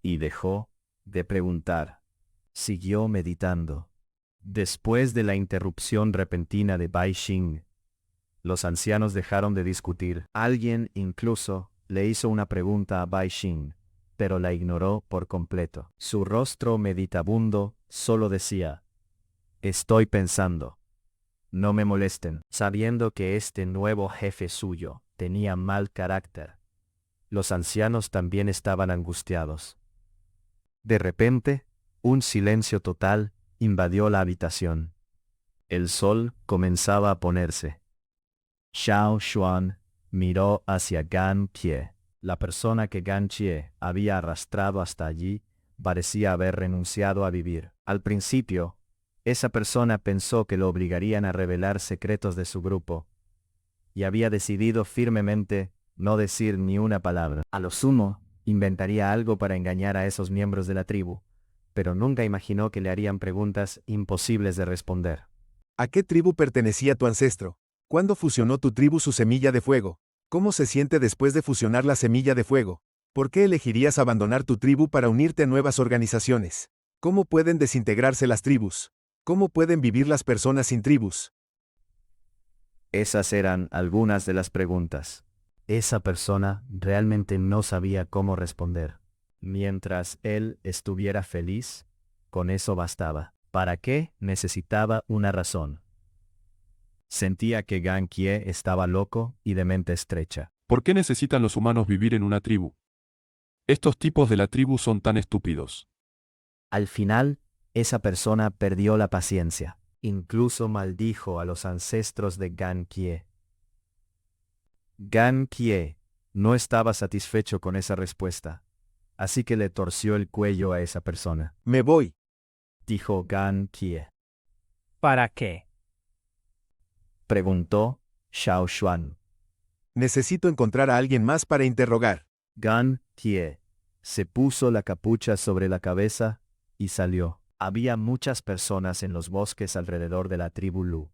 y dejó de preguntar. Siguió meditando. Después de la interrupción repentina de Bai Xing, los ancianos dejaron de discutir. Alguien incluso le hizo una pregunta a Bai Xing, pero la ignoró por completo. Su rostro meditabundo solo decía: estoy pensando. No me molesten. Sabiendo que este nuevo jefe suyo tenía mal carácter, los ancianos también estaban angustiados. De repente, un silencio total invadió la habitación. El sol comenzaba a ponerse. Xiao Xuan miró hacia Gan Pie. La persona que Gan Xie había arrastrado hasta allí parecía haber renunciado a vivir. Al principio, esa persona pensó que lo obligarían a revelar secretos de su grupo, y había decidido firmemente no decir ni una palabra. A lo sumo, inventaría algo para engañar a esos miembros de la tribu, pero nunca imaginó que le harían preguntas imposibles de responder. ¿A qué tribu pertenecía tu ancestro? ¿Cuándo fusionó tu tribu su semilla de fuego? ¿Cómo se siente después de fusionar la semilla de fuego? ¿Por qué elegirías abandonar tu tribu para unirte a nuevas organizaciones? ¿Cómo pueden desintegrarse las tribus? ¿Cómo pueden vivir las personas sin tribus? Esas eran algunas de las preguntas. Esa persona realmente no sabía cómo responder. Mientras él estuviera feliz, con eso bastaba. ¿Para qué necesitaba una razón? Sentía que Gan Kie estaba loco y de mente estrecha. ¿Por qué necesitan los humanos vivir en una tribu? Estos tipos de la tribu son tan estúpidos. Al final, esa persona perdió la paciencia. Incluso maldijo a los ancestros de Gan Kie. Gan Kie no estaba satisfecho con esa respuesta, así que le torció el cuello a esa persona. Me voy, dijo Gan Kie. ¿Para qué? Preguntó Xiao Xuan. Necesito encontrar a alguien más para interrogar. Gan Kie se puso la capucha sobre la cabeza y salió. Había muchas personas en los bosques alrededor de la tribu Lu.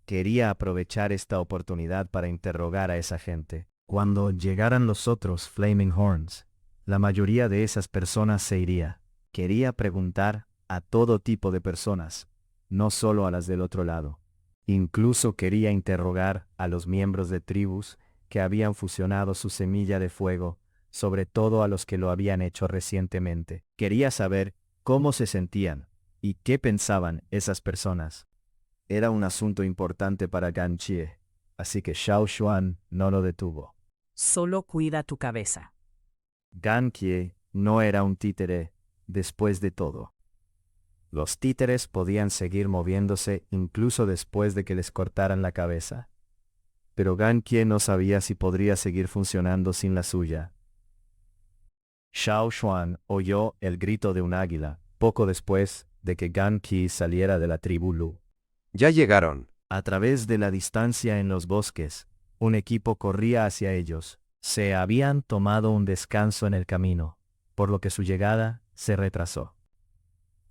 Quería aprovechar esta oportunidad para interrogar a esa gente. Cuando llegaran los otros Flaming Horns, la mayoría de esas personas se iría. Quería preguntar a todo tipo de personas, no solo a las del otro lado. Incluso quería interrogar a los miembros de tribus que habían fusionado su semilla de fuego, sobre todo a los que lo habían hecho recientemente. Quería saber cómo se sentían y qué pensaban esas personas. Era un asunto importante para Gan Kie, así que Xiao Xuan no lo detuvo. Solo cuida tu cabeza. Gan Kie no era un títere, después de todo. Los títeres podían seguir moviéndose incluso después de que les cortaran la cabeza. Pero Gan Kie no sabía si podría seguir funcionando sin la suya. Xiao Xuan oyó el grito de un águila, poco después de que Gan Kie saliera de la tribu Lu. Ya llegaron. A través de la distancia en los bosques, un equipo corría hacia ellos. Se habían tomado un descanso en el camino, por lo que su llegada se retrasó.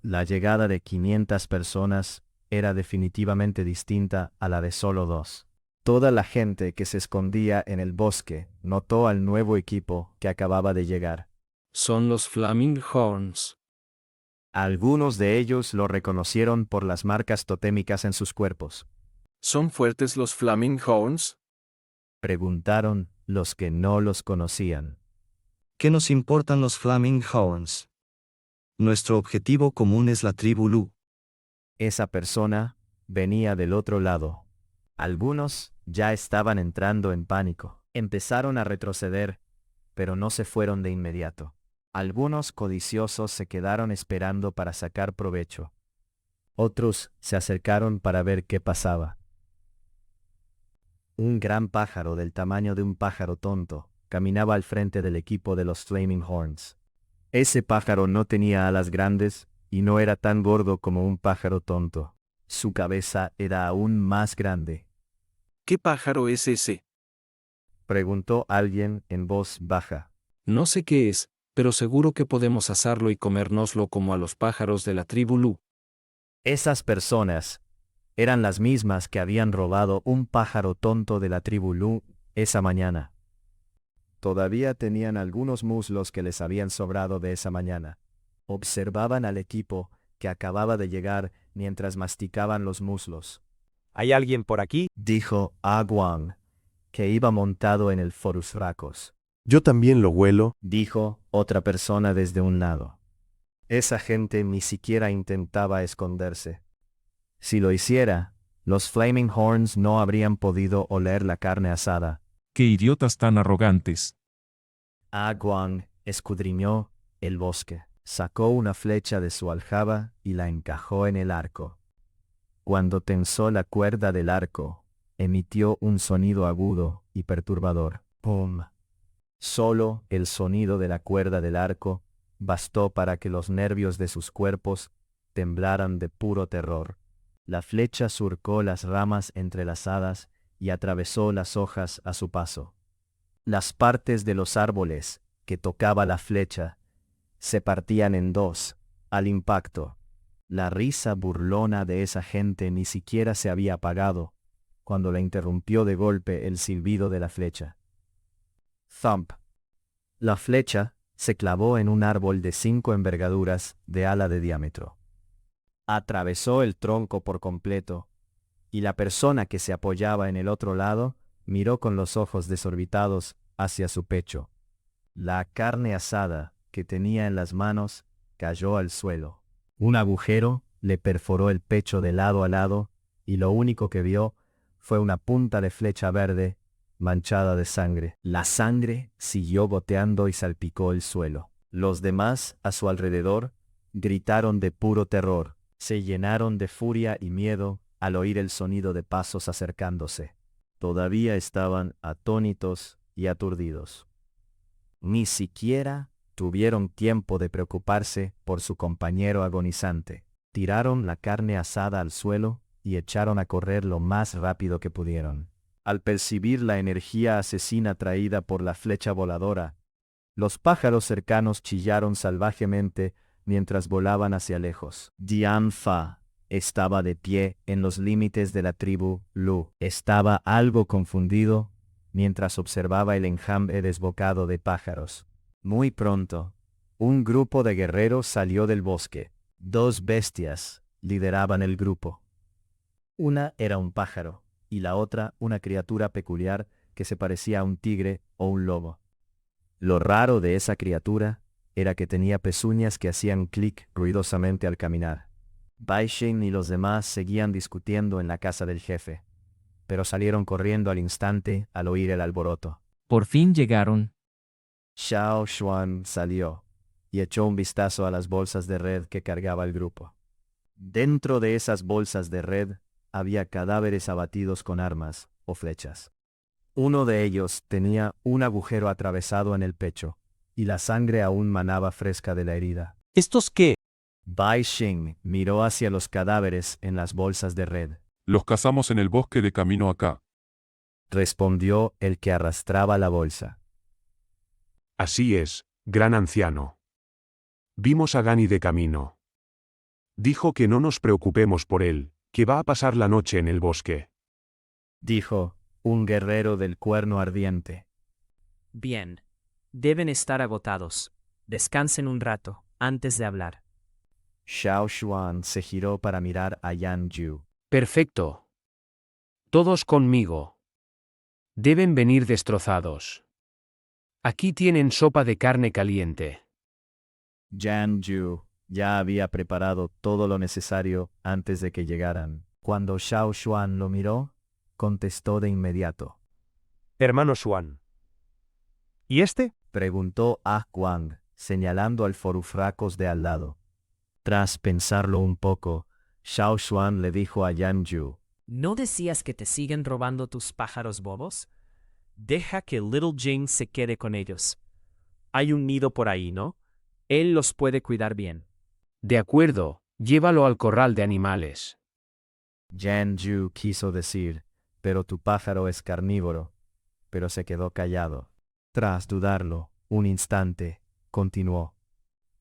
La llegada de 500 personas era definitivamente distinta a la de solo 2. Toda la gente que se escondía en el bosque notó al nuevo equipo que acababa de llegar. Son los Flaming Horns. Algunos de ellos lo reconocieron por las marcas totémicas en sus cuerpos. ¿Son fuertes los Flaming Horns? Preguntaron los que no los conocían. ¿Qué nos importan los Flaming Horns? Nuestro objetivo común es la tribu Lu. Esa persona venía del otro lado. Algunos ya estaban entrando en pánico. Empezaron a retroceder, pero no se fueron de inmediato. Algunos codiciosos se quedaron esperando para sacar provecho. Otros se acercaron para ver qué pasaba. Un gran pájaro del tamaño de un pájaro tonto caminaba al frente del equipo de los Flaming Horns. Ese pájaro no tenía alas grandes y no era tan gordo como un pájaro tonto. Su cabeza era aún más grande. ¿Qué pájaro es ese? Preguntó alguien en voz baja. No sé qué es, pero seguro que podemos asarlo y comérnoslo como a los pájaros de la tribu Lu. Esas personas eran las mismas que habían robado un pájaro tonto de la tribu Lu esa mañana. Todavía tenían algunos muslos que les habían sobrado de esa mañana. Observaban al equipo que acababa de llegar mientras masticaban los muslos. ¿Hay alguien por aquí? Dijo A Guang, que iba montado en el Forus Racos. Yo también lo huelo, dijo otra persona desde un lado. Esa gente ni siquiera intentaba esconderse. Si lo hiciera, los Flaming Horns no habrían podido oler la carne asada. ¡Qué idiotas tan arrogantes! A Guang escudriñó el bosque, sacó una flecha de su aljaba y la encajó en el arco. Cuando tensó la cuerda del arco, emitió un sonido agudo y perturbador. ¡Pum! Solo el sonido de la cuerda del arco bastó para que los nervios de sus cuerpos temblaran de puro terror. La flecha surcó las ramas entrelazadas y atravesó las hojas a su paso. Las partes de los árboles que tocaba la flecha se partían en dos, al impacto. La risa burlona de esa gente ni siquiera se había apagado, cuando la interrumpió de golpe el silbido de la flecha. Thump. La flecha se clavó en un árbol de 5 envergaduras de ala de diámetro. Atravesó el tronco por completo, y la persona que se apoyaba en el otro lado miró con los ojos desorbitados hacia su pecho. La carne asada que tenía en las manos cayó al suelo. Un agujero le perforó el pecho de lado a lado, y lo único que vio fue una punta de flecha verde manchada de sangre. La sangre siguió goteando y salpicó el suelo. Los demás a su alrededor gritaron de puro terror, se llenaron de furia y miedo al oír el sonido de pasos acercándose. Todavía estaban atónitos y aturdidos. Ni siquiera tuvieron tiempo de preocuparse por su compañero agonizante. Tiraron la carne asada al suelo y echaron a correr lo más rápido que pudieron. Al percibir la energía asesina traída por la flecha voladora, los pájaros cercanos chillaron salvajemente mientras volaban hacia lejos. Dian Fa estaba de pie en los límites de la tribu Lu. Estaba algo confundido mientras observaba el enjambre desbocado de pájaros. Muy pronto, un grupo de guerreros salió del bosque. 2 bestias lideraban el grupo. Una era un pájaro, y la otra una criatura peculiar que se parecía a un tigre o un lobo. Lo raro de esa criatura era que tenía pezuñas que hacían clic ruidosamente al caminar. Bai Sheng y los demás seguían discutiendo en la casa del jefe, pero salieron corriendo al instante al oír el alboroto. Por fin llegaron. Xiao Xuan salió y echó un vistazo a las bolsas de red que cargaba el grupo. Dentro de esas bolsas de red había cadáveres abatidos con armas o flechas. Uno de ellos tenía un agujero atravesado en el pecho, y la sangre aún manaba fresca de la herida. ¿Estos qué? Bai Sheng miró hacia los cadáveres en las bolsas de red. Los cazamos en el bosque de camino acá. Respondió el que arrastraba la bolsa. Así es, gran anciano. Vimos a Gani de camino. Dijo que no nos preocupemos por él, que va a pasar la noche en el bosque. Dijo un guerrero del cuerno ardiente. Bien. Deben estar agotados. Descansen un rato, antes de hablar. Xiao Xuan se giró para mirar a Yan Yu. Perfecto. Todos conmigo. Deben venir destrozados. Aquí tienen sopa de carne caliente. Yan Yu ya había preparado todo lo necesario antes de que llegaran. Cuando Xiao Xuan lo miró, contestó de inmediato. Hermano Xuan. ¿Y este? Preguntó A Guang, señalando al forufracos de al lado. Tras pensarlo un poco, Xiao Xuan le dijo a Yan Yu. ¿No decías que te siguen robando tus pájaros bobos? Deja que Little Jing se quede con ellos. Hay un nido por ahí, ¿no? Él los puede cuidar bien. De acuerdo, llévalo al corral de animales. Yan Yu quiso decir, pero tu pájaro es carnívoro, pero se quedó callado. Tras dudarlo un instante, continuó.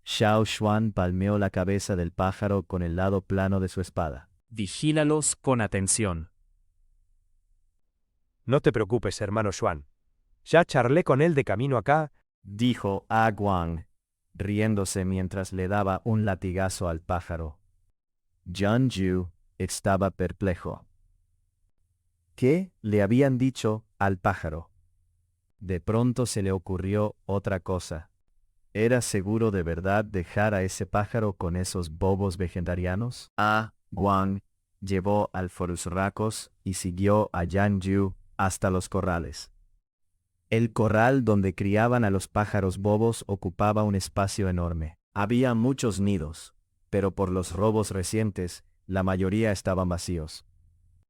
Xiao Xuan palmeó la cabeza del pájaro con el lado plano de su espada. Vigílalos con atención. No te preocupes, hermano Xuan. Ya charlé con él de camino acá, dijo A Guang, riéndose mientras le daba un latigazo al pájaro. Yan Yu estaba perplejo. ¿Qué le habían dicho al pájaro? De pronto se le ocurrió otra cosa. ¿Era seguro de verdad dejar a ese pájaro con esos bobos vegetarianos? A Guang llevó al forusracos y siguió a Yan Yu hasta los corrales. El corral donde criaban a los pájaros bobos ocupaba un espacio enorme. Había muchos nidos, pero por los robos recientes, la mayoría estaban vacíos.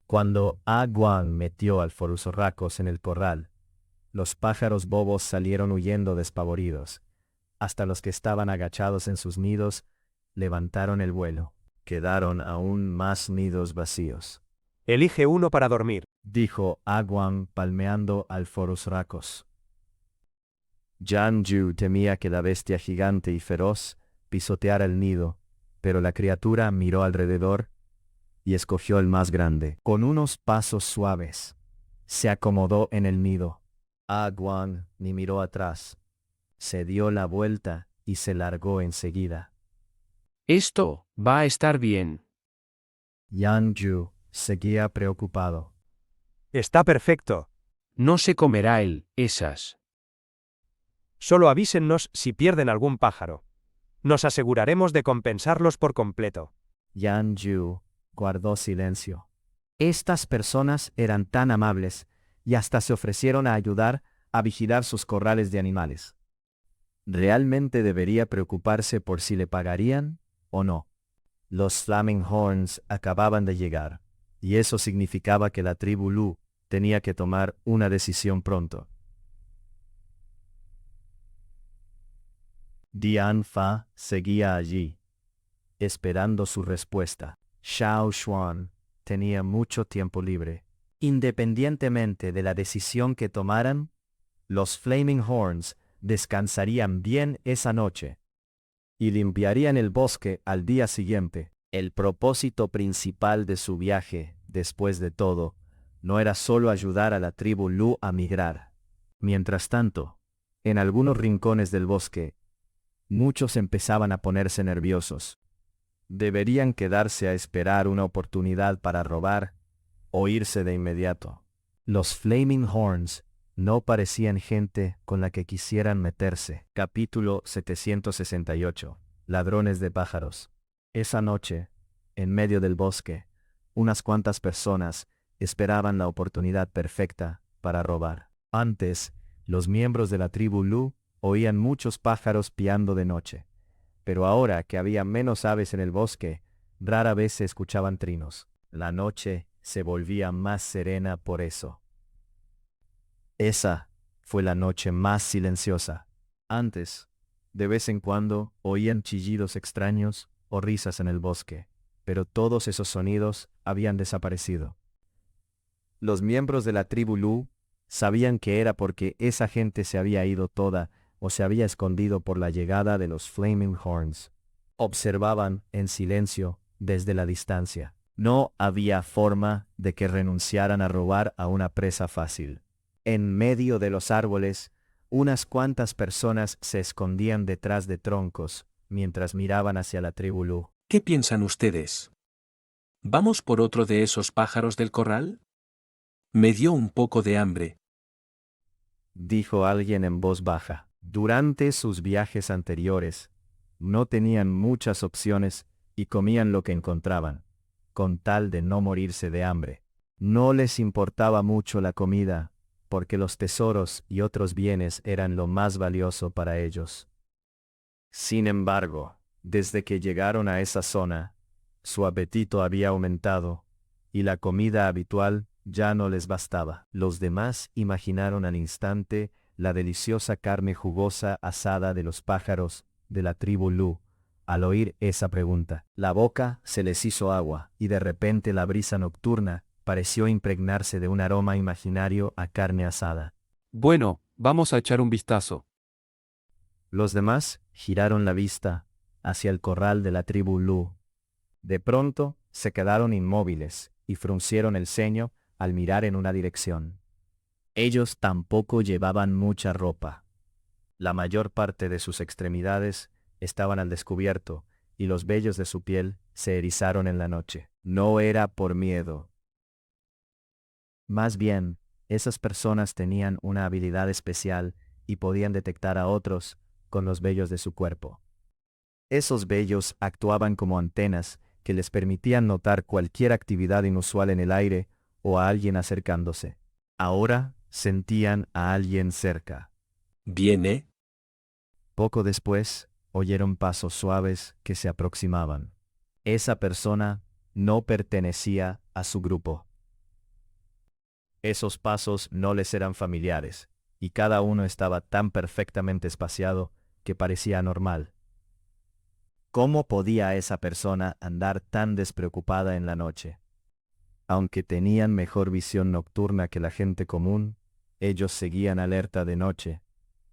Cuando A Guang metió al forusracos en el corral, los pájaros bobos salieron huyendo despavoridos. Hasta los que estaban agachados en sus nidos levantaron el vuelo. Quedaron aún más nidos vacíos. Elige uno para dormir, dijo A Guang palmeando al forusracos. Yan Yu temía que la bestia gigante y feroz pisoteara el nido pero la criatura miró alrededor y escogió el más grande. Con unos pasos suaves, se acomodó en el nido. Guan ni miró atrás. Se dio la vuelta y se largó enseguida. Esto va a estar bien. Yan Yu seguía preocupado. Está perfecto. No se comerá esas. Solo avísennos si pierden algún pájaro. Nos aseguraremos de compensarlos por completo. Yan Yu guardó silencio. Estas personas eran tan amables y hasta se ofrecieron a ayudar a vigilar sus corrales de animales. ¿Realmente debería preocuparse por si le pagarían o no? Los Flaming Horns acababan de llegar, y eso significaba que la tribu Lu tenía que tomar una decisión pronto. Dian Fa seguía allí, esperando su respuesta. Xiao Xuan tenía mucho tiempo libre. Independientemente de la decisión que tomaran, los Flaming Horns descansarían bien esa noche y limpiarían el bosque al día siguiente. El propósito principal de su viaje, después de todo, no era solo ayudar a la tribu Lu a migrar. Mientras tanto, en algunos rincones del bosque, muchos empezaban a ponerse nerviosos. Deberían quedarse a esperar una oportunidad para robar o irse de inmediato. Los Flaming Horns no parecían gente con la que quisieran meterse. Capítulo 768. Ladrones de pájaros. Esa noche, en medio del bosque, unas cuantas personas esperaban la oportunidad perfecta para robar. Antes, los miembros de la tribu Lu oían muchos pájaros piando de noche, pero ahora que había menos aves en el bosque, rara vez se escuchaban trinos. La noche se volvía más serena por eso. Esa fue la noche más silenciosa. Antes, de vez en cuando, oían chillidos extraños o risas en el bosque, pero todos esos sonidos habían desaparecido. Los miembros de la tribu Lu sabían que era porque esa gente se había ido toda o se había escondido por la llegada de los Flaming Horns. Observaban en silencio desde la distancia. No había forma de que renunciaran a robar a una presa fácil. En medio de los árboles, unas cuantas personas se escondían detrás de troncos mientras miraban hacia la tribu Lu. ¿Qué piensan ustedes? ¿Vamos por otro de esos pájaros del corral? Me dio un poco de hambre, dijo alguien en voz baja. Durante sus viajes anteriores, no tenían muchas opciones y comían lo que encontraban, con tal de no morirse de hambre. No les importaba mucho la comida, porque los tesoros y otros bienes eran lo más valioso para ellos. Sin embargo, desde que llegaron a esa zona, su apetito había aumentado, y la comida habitual ya no les bastaba. Los demás imaginaron al instante la deliciosa carne jugosa asada de los pájaros de la tribu Lu. Al oír esa pregunta, la boca se les hizo agua, y de repente la brisa nocturna pareció impregnarse de un aroma imaginario a carne asada. Bueno, vamos a echar un vistazo. Los demás giraron la vista hacia el corral de la tribu Lu. De pronto, se quedaron inmóviles y fruncieron el ceño al mirar en una dirección. Ellos tampoco llevaban mucha ropa. La mayor parte de sus extremidades estaban al descubierto, y los vellos de su piel se erizaron en la noche. No era por miedo. Más bien, esas personas tenían una habilidad especial y podían detectar a otros con los vellos de su cuerpo. Esos vellos actuaban como antenas que les permitían notar cualquier actividad inusual en el aire o a alguien acercándose. Ahora sentían a alguien cerca. ¿Viene? Poco después, oyeron pasos suaves que se aproximaban. Esa persona no pertenecía a su grupo. Esos pasos no les eran familiares, y cada uno estaba tan perfectamente espaciado que parecía anormal. ¿Cómo podía esa persona andar tan despreocupada en la noche? Aunque tenían mejor visión nocturna que la gente común, ellos seguían alerta de noche,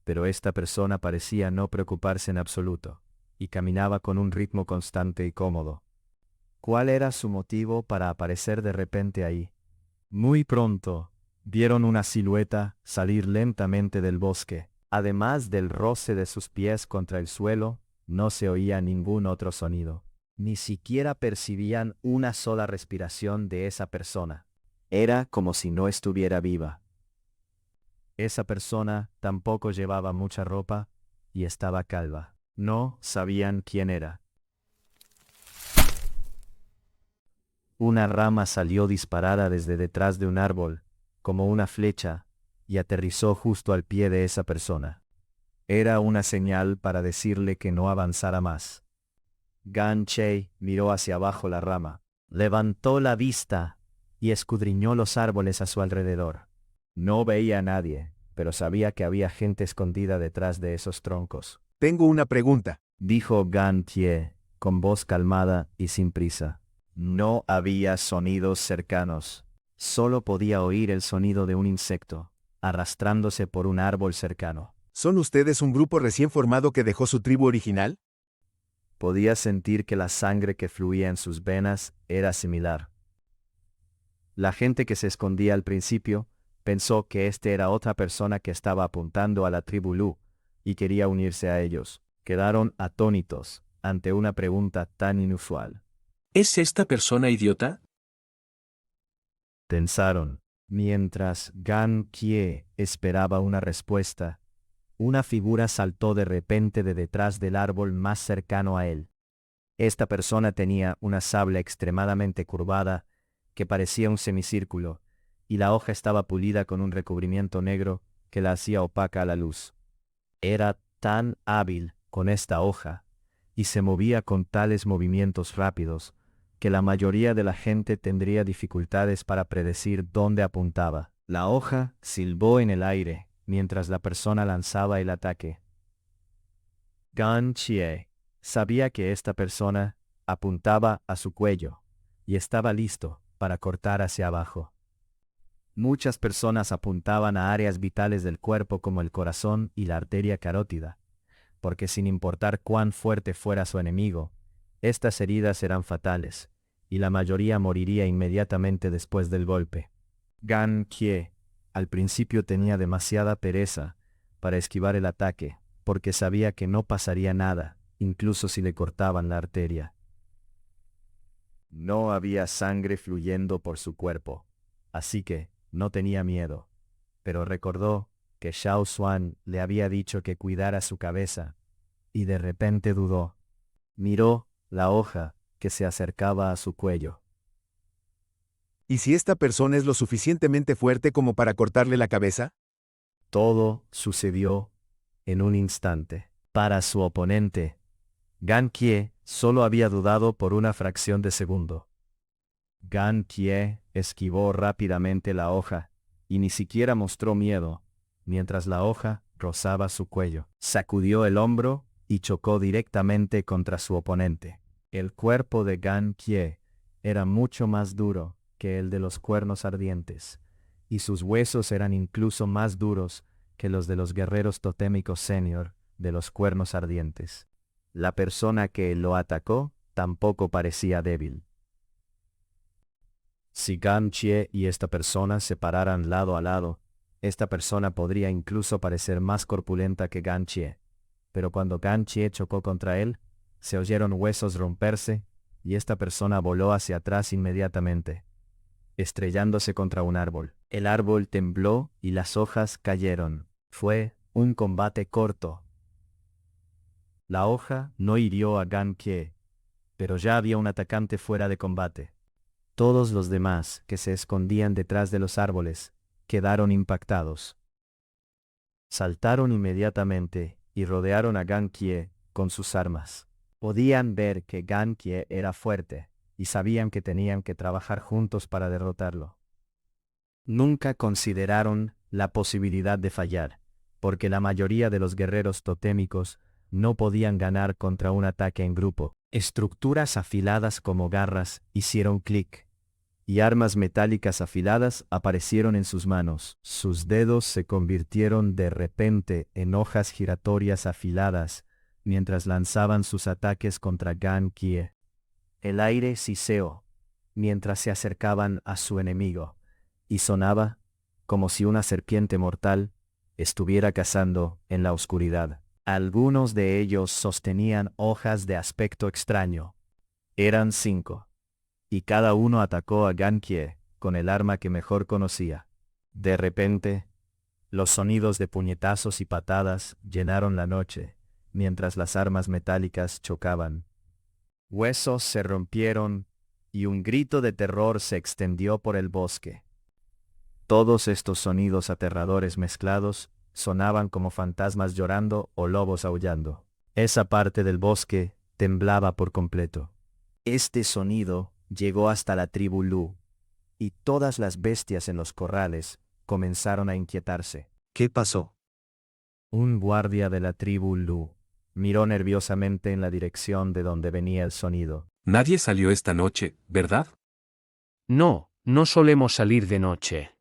pero esta persona parecía no preocuparse en absoluto. y caminaba con un ritmo constante y cómodo. ¿Cuál era su motivo para aparecer de repente ahí? Muy pronto, vieron una silueta salir lentamente del bosque. Además del roce de sus pies contra el suelo, no se oía ningún otro sonido. Ni siquiera percibían una sola respiración de esa persona. Era como si no estuviera viva. Esa persona tampoco llevaba mucha ropa y estaba calva. No sabían quién era. Una rama salió disparada desde detrás de un árbol, como una flecha, y aterrizó justo al pie de esa persona. Era una señal para decirle que no avanzara más. Gan Che miró hacia abajo la rama, levantó la vista y escudriñó los árboles a su alrededor. No veía a nadie, pero sabía que había gente escondida detrás de esos troncos. Tengo una pregunta, dijo Gan Che, con voz calmada y sin prisa. No había sonidos cercanos. Solo podía oír el sonido de un insecto, arrastrándose por un árbol cercano. ¿Son ustedes un grupo recién formado que dejó su tribu original? Podía sentir que la sangre que fluía en sus venas era similar. La gente que se escondía al principio pensó que este era otra persona que estaba apuntando a la tribu Lu y quería unirse a ellos. Quedaron atónitos ante una pregunta tan inusual. ¿Es esta persona idiota? Pensaron. Mientras Gan Kie esperaba una respuesta, una figura saltó de repente de detrás del árbol más cercano a él. Esta persona tenía una sable extremadamente curvada que parecía un semicírculo, y la hoja estaba pulida con un recubrimiento negro que la hacía opaca a la luz. Era tan hábil con esta hoja, y se movía con tales movimientos rápidos, que la mayoría de la gente tendría dificultades para predecir dónde apuntaba. La hoja silbó en el aire mientras la persona lanzaba el ataque. Gan Chie sabía que esta persona apuntaba a su cuello y estaba listo para cortar hacia abajo. Muchas personas apuntaban a áreas vitales del cuerpo como el corazón y la arteria carótida, porque sin importar cuán fuerte fuera su enemigo, estas heridas eran fatales, y la mayoría moriría inmediatamente después del golpe. Gan Kie al principio tenía demasiada pereza para esquivar el ataque, porque sabía que no pasaría nada, incluso si le cortaban la arteria. No había sangre fluyendo por su cuerpo, así que no tenía miedo, pero recordó que Xiao Xuan le había dicho que cuidara su cabeza, y de repente dudó. Miró la hoja que se acercaba a su cuello. ¿Y si esta persona es lo suficientemente fuerte como para cortarle la cabeza? Todo sucedió en un instante. Para su oponente, Gan Kie solo había dudado por una fracción de segundo. Gan Kie esquivó rápidamente la hoja, y ni siquiera mostró miedo, mientras la hoja rozaba su cuello. Sacudió el hombro y chocó directamente contra su oponente. El cuerpo de Gan Kie era mucho más duro que el de los cuernos ardientes, y sus huesos eran incluso más duros que los de los guerreros totémicos senior de los cuernos ardientes. La persona que lo atacó tampoco parecía débil. Si Gan Kie y esta persona se pararan lado a lado, esta persona podría incluso parecer más corpulenta que Gan Kie, pero cuando Gan Kie chocó contra él, se oyeron huesos romperse, y esta persona voló hacia atrás inmediatamente, estrellándose contra un árbol. El árbol tembló y las hojas cayeron. Fue un combate corto. La hoja no hirió a Gan Kie, pero ya había un atacante fuera de combate. Todos los demás que se escondían detrás de los árboles quedaron impactados. Saltaron inmediatamente y rodearon a Gan Kie con sus armas. Podían ver que Gan Kie era fuerte, y sabían que tenían que trabajar juntos para derrotarlo. Nunca consideraron la posibilidad de fallar, porque la mayoría de los guerreros totémicos no podían ganar contra un ataque en grupo. Estructuras afiladas como garras hicieron clic, y armas metálicas afiladas aparecieron en sus manos. Sus dedos se convirtieron de repente en hojas giratorias afiladas, mientras lanzaban sus ataques contra Gan Kie. El aire siseó, mientras se acercaban a su enemigo, y sonaba como si una serpiente mortal estuviera cazando en la oscuridad. Algunos de ellos sostenían hojas de aspecto extraño. Eran 5. Y cada uno atacó a Gan Kie con el arma que mejor conocía. De repente, los sonidos de puñetazos y patadas llenaron la noche, mientras las armas metálicas chocaban. Huesos se rompieron, y un grito de terror se extendió por el bosque. Todos estos sonidos aterradores mezclados sonaban como fantasmas llorando o lobos aullando. Esa parte del bosque temblaba por completo. Este sonido llegó hasta la tribu Lu, y todas las bestias en los corrales comenzaron a inquietarse. ¿Qué pasó? Un guardia de la tribu Lu miró nerviosamente en la dirección de donde venía el sonido. Nadie salió esta noche, ¿verdad? No, no solemos salir de noche.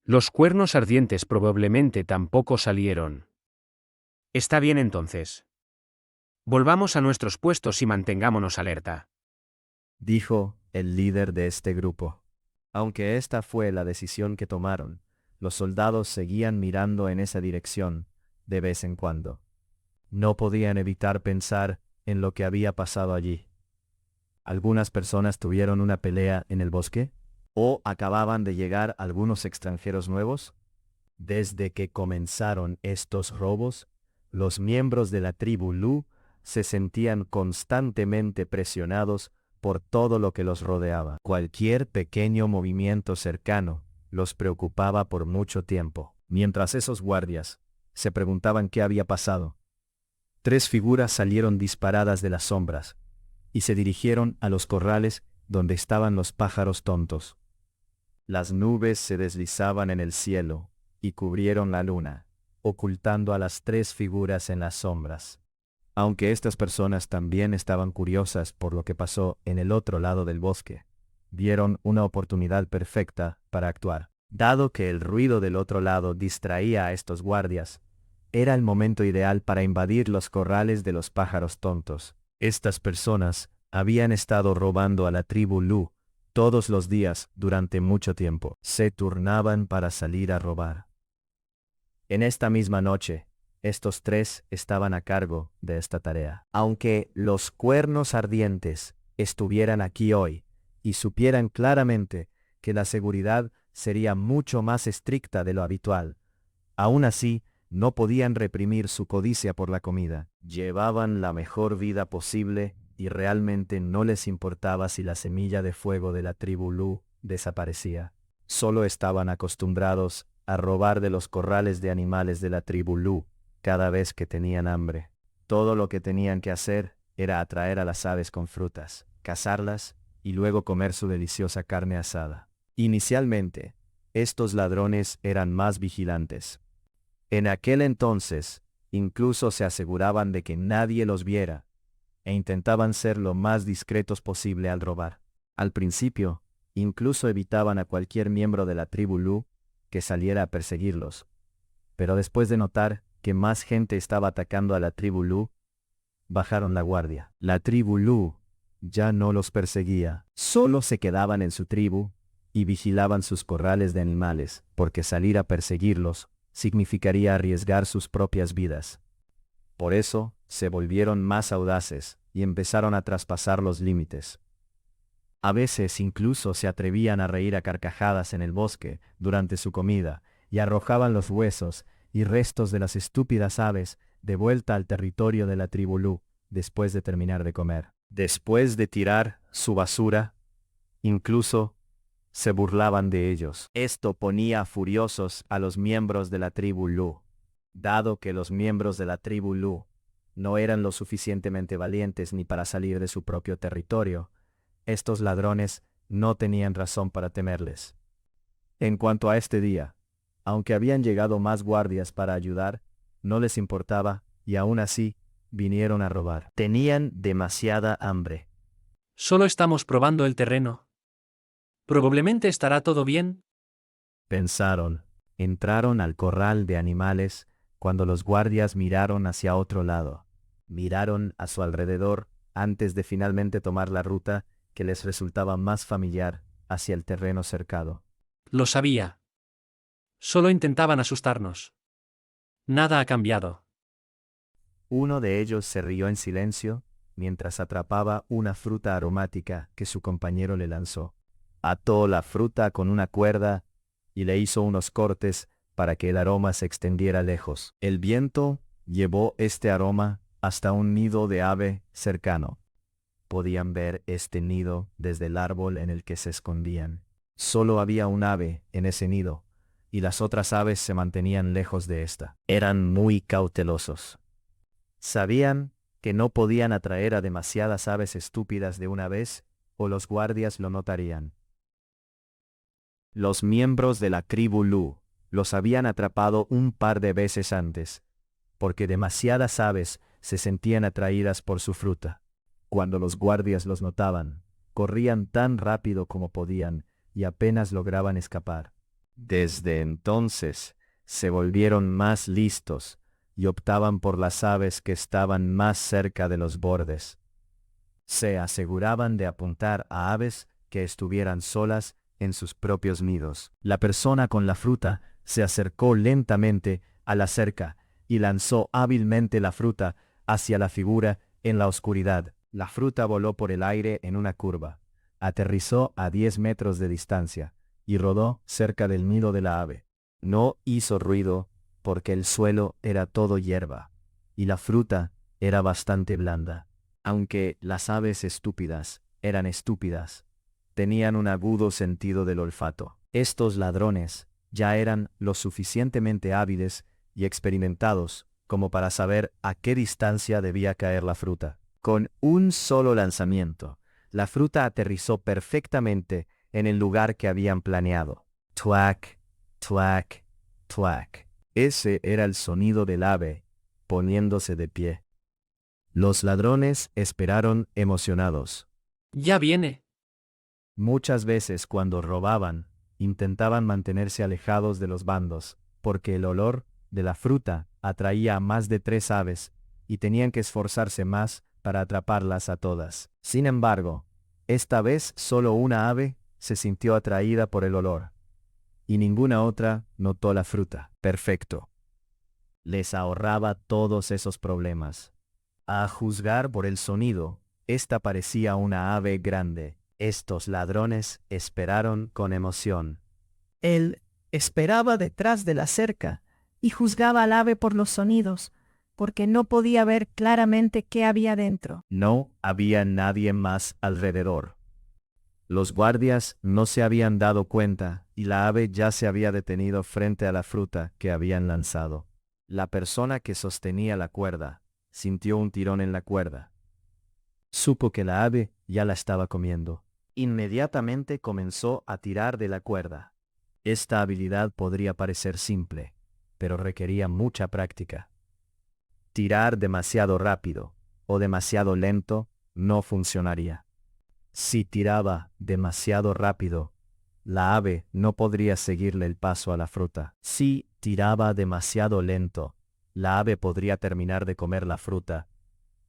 Los cuernos ardientes probablemente tampoco salieron. Está bien entonces. Volvamos a nuestros puestos y mantengámonos alerta, dijo el líder de este grupo. Aunque esta fue la decisión que tomaron, los soldados seguían mirando en esa dirección de vez en cuando. No podían evitar pensar en lo que había pasado allí. ¿Algunas personas tuvieron una pelea en el bosque? ¿O acababan de llegar algunos extranjeros nuevos? Desde que comenzaron estos robos, los miembros de la tribu Lu se sentían constantemente presionados por todo lo que los rodeaba. Cualquier pequeño movimiento cercano los preocupaba por mucho tiempo. Mientras esos guardias se preguntaban qué había pasado, 3 figuras salieron disparadas de las sombras y se dirigieron a los corrales donde estaban los pájaros tontos. Las nubes se deslizaban en el cielo y cubrieron la luna, ocultando a las 3 figuras en las sombras. Aunque estas personas también estaban curiosas por lo que pasó en el otro lado del bosque, vieron una oportunidad perfecta para actuar. Dado que el ruido del otro lado distraía a estos guardias, era el momento ideal para invadir los corrales de los pájaros tontos. Estas personas habían estado robando a la tribu Lu todos los días durante mucho tiempo. Se turnaban para salir a robar. En esta misma noche, estos 3 estaban a cargo de esta tarea. Aunque los cuernos ardientes estuvieran aquí hoy y supieran claramente que la seguridad sería mucho más estricta de lo habitual, aún así no podían reprimir su codicia por la comida. Llevaban la mejor vida posible y realmente no les importaba si la semilla de fuego de la tribu Lu desaparecía. Solo estaban acostumbrados a robar de los corrales de animales de la tribu Lu cada vez que tenían hambre. Todo lo que tenían que hacer era atraer a las aves con frutas, cazarlas y luego comer su deliciosa carne asada. Inicialmente, estos ladrones eran más vigilantes. En aquel entonces, incluso se aseguraban de que nadie los viera, e intentaban ser lo más discretos posible al robar. Al principio, incluso evitaban a cualquier miembro de la tribu Lu que saliera a perseguirlos. Pero después de notar que más gente estaba atacando a la tribu Lu, bajaron la guardia. La tribu Lu ya no los perseguía, solo se quedaban en su tribu y vigilaban sus corrales de animales, porque salir a perseguirlos significaría arriesgar sus propias vidas. Por eso, se volvieron más audaces y empezaron a traspasar los límites. A veces incluso se atrevían a reír a carcajadas en el bosque durante su comida y arrojaban los huesos y restos de las estúpidas aves de vuelta al territorio de la tribu Lu después de terminar de comer. Después de tirar su basura, incluso se burlaban de ellos. Esto ponía furiosos a los miembros de la tribu Lu. Dado que los miembros de la tribu Lu no eran lo suficientemente valientes ni para salir de su propio territorio, estos ladrones no tenían razón para temerles. En cuanto a este día, aunque habían llegado más guardias para ayudar, no les importaba y aún así vinieron a robar. Tenían demasiada hambre. Solo estamos probando el terreno. Probablemente estará todo bien. Pensaron. Entraron al corral de animales cuando los guardias miraron hacia otro lado. Miraron a su alrededor antes de finalmente tomar la ruta que les resultaba más familiar hacia el terreno cercado. Lo sabía. Solo intentaban asustarnos. Nada ha cambiado. Uno de ellos se rió en silencio mientras atrapaba una fruta aromática que su compañero le lanzó. Ató la fruta con una cuerda y le hizo unos cortes para que el aroma se extendiera lejos. El viento llevó este aroma hasta un nido de ave cercano. Podían ver este nido desde el árbol en el que se escondían. Solo había un ave en ese nido, y las otras aves se mantenían lejos de ésta. Eran muy cautelosos. Sabían que no podían atraer a demasiadas aves estúpidas de una vez, o los guardias lo notarían. Los miembros de la tribu Lu los habían atrapado un par de veces antes, porque demasiadas aves se sentían atraídas por su fruta. Cuando los guardias los notaban, corrían tan rápido como podían y apenas lograban escapar. Desde entonces, se volvieron más listos y optaban por las aves que estaban más cerca de los bordes. Se aseguraban de apuntar a aves que estuvieran solas en sus propios nidos. La persona con la fruta se acercó lentamente a la cerca y lanzó hábilmente la fruta hacia la figura en la oscuridad. La fruta voló por el aire en una curva, aterrizó a 10 metros de distancia y rodó cerca del nido de la ave. No hizo ruido porque el suelo era todo hierba y la fruta era bastante blanda. Aunque las aves estúpidas eran estúpidas, tenían un agudo sentido del olfato. Estos ladrones ya eran lo suficientemente hábiles y experimentados como para saber a qué distancia debía caer la fruta. Con un solo lanzamiento, la fruta aterrizó perfectamente en el lugar que habían planeado. Tuac, tuac, tuac. Ese era el sonido del ave, poniéndose de pie. Los ladrones esperaron emocionados. Ya viene. Muchas veces cuando robaban, intentaban mantenerse alejados de los bandos, porque el olor de la fruta atraía a más de 3 aves, y tenían que esforzarse más para atraparlas a todas. Sin embargo, esta vez solo una ave se sintió atraída por el olor, y ninguna otra notó la fruta. Perfecto. Les ahorraba todos esos problemas. A juzgar por el sonido, esta parecía una ave grande. Estos ladrones esperaron con emoción. Él esperaba detrás de la cerca y juzgaba al ave por los sonidos, porque no podía ver claramente qué había dentro. No había nadie más alrededor. Los guardias no se habían dado cuenta y la ave ya se había detenido frente a la fruta que habían lanzado. La persona que sostenía la cuerda sintió un tirón en la cuerda. Supo que la ave ya la estaba comiendo. Inmediatamente comenzó a tirar de la cuerda. Esta habilidad podría parecer simple, pero requería mucha práctica. Tirar demasiado rápido o demasiado lento no funcionaría. Si tiraba demasiado rápido, la ave no podría seguirle el paso a la fruta. Si tiraba demasiado lento, la ave podría terminar de comer la fruta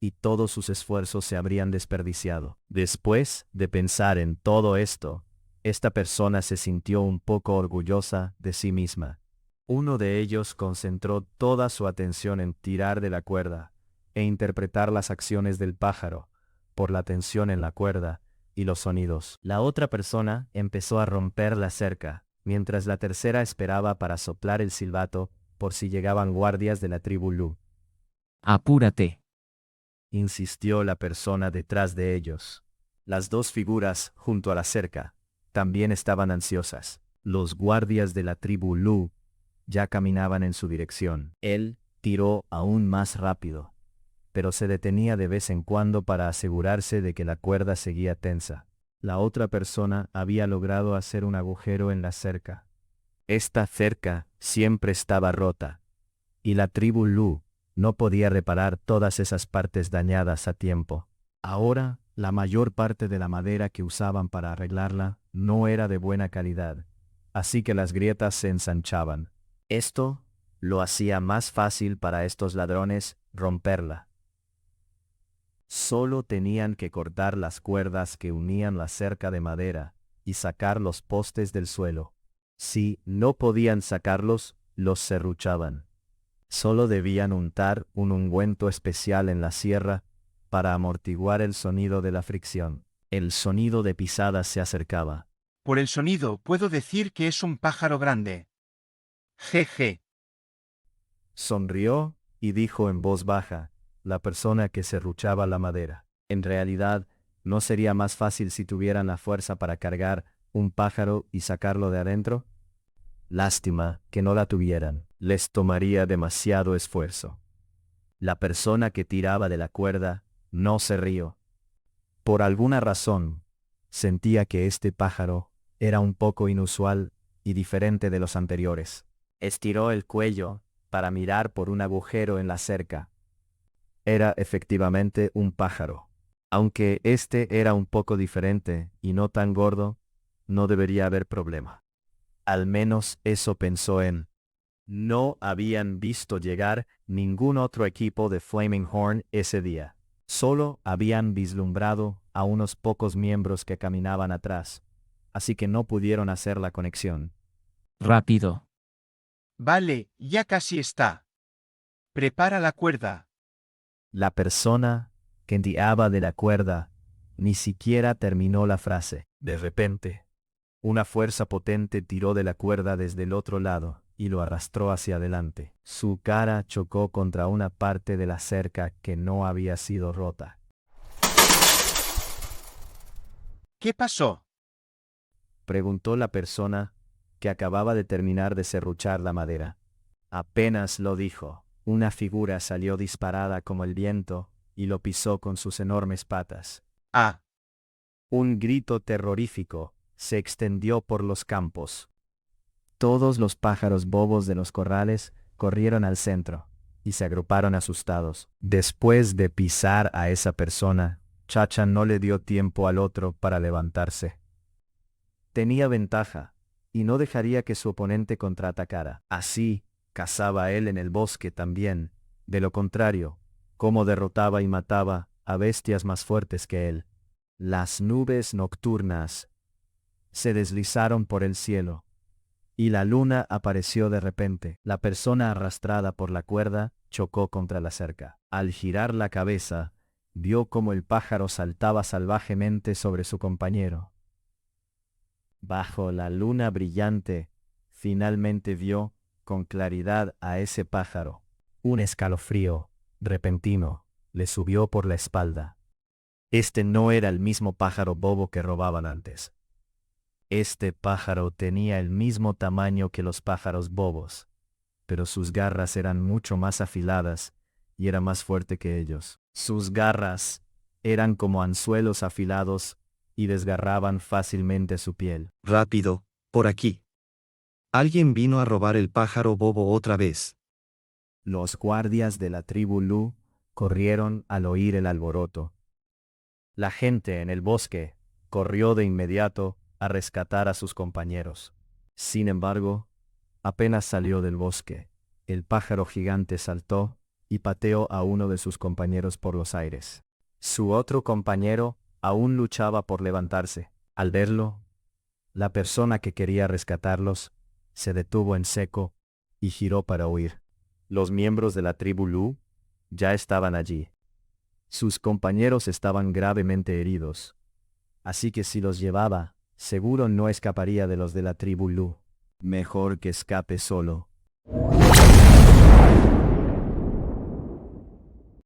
y todos sus esfuerzos se habrían desperdiciado. Después de pensar en todo esto, esta persona se sintió un poco orgullosa de sí misma. Uno de ellos concentró toda su atención en tirar de la cuerda e interpretar las acciones del pájaro, por la tensión en la cuerda y los sonidos. La otra persona empezó a romper la cerca, mientras la tercera esperaba para soplar el silbato por si llegaban guardias de la tribu Lu. Apúrate, insistió la persona detrás de ellos. Las dos figuras junto a la cerca también estaban ansiosas. Los guardias de la tribu Lu ya caminaban en su dirección. Él tiró aún más rápido, pero se detenía de vez en cuando para asegurarse de que la cuerda seguía tensa. La otra persona había logrado hacer un agujero en la cerca. Esta cerca siempre estaba rota, y la tribu Lu no podía reparar todas esas partes dañadas a tiempo. Ahora, la mayor parte de la madera que usaban para arreglarla no era de buena calidad, así que las grietas se ensanchaban. Esto lo hacía más fácil para estos ladrones romperla. Solo tenían que cortar las cuerdas que unían la cerca de madera y sacar los postes del suelo. Si no podían sacarlos, los serruchaban. Solo debían untar un ungüento especial en la sierra para amortiguar el sonido de la fricción. El sonido de pisadas se acercaba. Por el sonido puedo decir que es un pájaro grande. Jeje. Sonrió y dijo en voz baja, la persona que serruchaba la madera. En realidad, ¿no sería más fácil si tuvieran la fuerza para cargar un pájaro y sacarlo de adentro? Lástima que no la tuvieran. Les tomaría demasiado esfuerzo. La persona que tiraba de la cuerda no se rió. Por alguna razón, sentía que este pájaro era un poco inusual y diferente de los anteriores. Estiró el cuello para mirar por un agujero en la cerca. Era efectivamente un pájaro. Aunque este era un poco diferente y no tan gordo, no debería haber problema. Al menos eso pensó él. No habían visto llegar ningún otro equipo de Flaming Horn ese día. Solo habían vislumbrado a unos pocos miembros que caminaban atrás, así que no pudieron hacer la conexión. Rápido. Vale, ya casi está. Prepara la cuerda. La persona que tiraba de la cuerda ni siquiera terminó la frase. De repente, una fuerza potente tiró de la cuerda desde el otro lado y lo arrastró hacia adelante. Su cara chocó contra una parte de la cerca que no había sido rota. ¿Qué pasó? Preguntó la persona que acababa de terminar de serruchar la madera. Apenas lo dijo, una figura salió disparada como el viento y lo pisó con sus enormes patas. ¡Ah! Un grito terrorífico se extendió por los campos. Todos los pájaros bobos de los corrales corrieron al centro y se agruparon asustados. Después de pisar a esa persona, Chacha no le dio tiempo al otro para levantarse. Tenía ventaja y no dejaría que su oponente contraatacara. Así, cazaba él en el bosque también. De lo contrario, cómo derrotaba y mataba a bestias más fuertes que él. Las nubes nocturnas se deslizaron por el cielo, y la luna apareció de repente. La persona arrastrada por la cuerda chocó contra la cerca. Al girar la cabeza, vio cómo el pájaro saltaba salvajemente sobre su compañero. Bajo la luna brillante, finalmente vio con claridad a ese pájaro. Un escalofrío repentino le subió por la espalda. Este no era el mismo pájaro bobo que robaban antes. Este pájaro tenía el mismo tamaño que los pájaros bobos, pero sus garras eran mucho más afiladas y era más fuerte que ellos. Sus garras eran como anzuelos afilados y desgarraban fácilmente su piel. Rápido, por aquí. Alguien vino a robar el pájaro bobo otra vez. Los guardias de la tribu Lu corrieron al oír el alboroto. La gente en el bosque corrió de inmediato a rescatar a sus compañeros. Sin embargo, apenas salió del bosque, el pájaro gigante saltó y pateó a uno de sus compañeros por los aires. Su otro compañero aún luchaba por levantarse. Al verlo, la persona que quería rescatarlos se detuvo en seco y giró para huir. Los miembros de la tribu Lu ya estaban allí. Sus compañeros estaban gravemente heridos, así que si los llevaba, seguro no escaparía de los de la tribu Lu. Mejor que escape solo.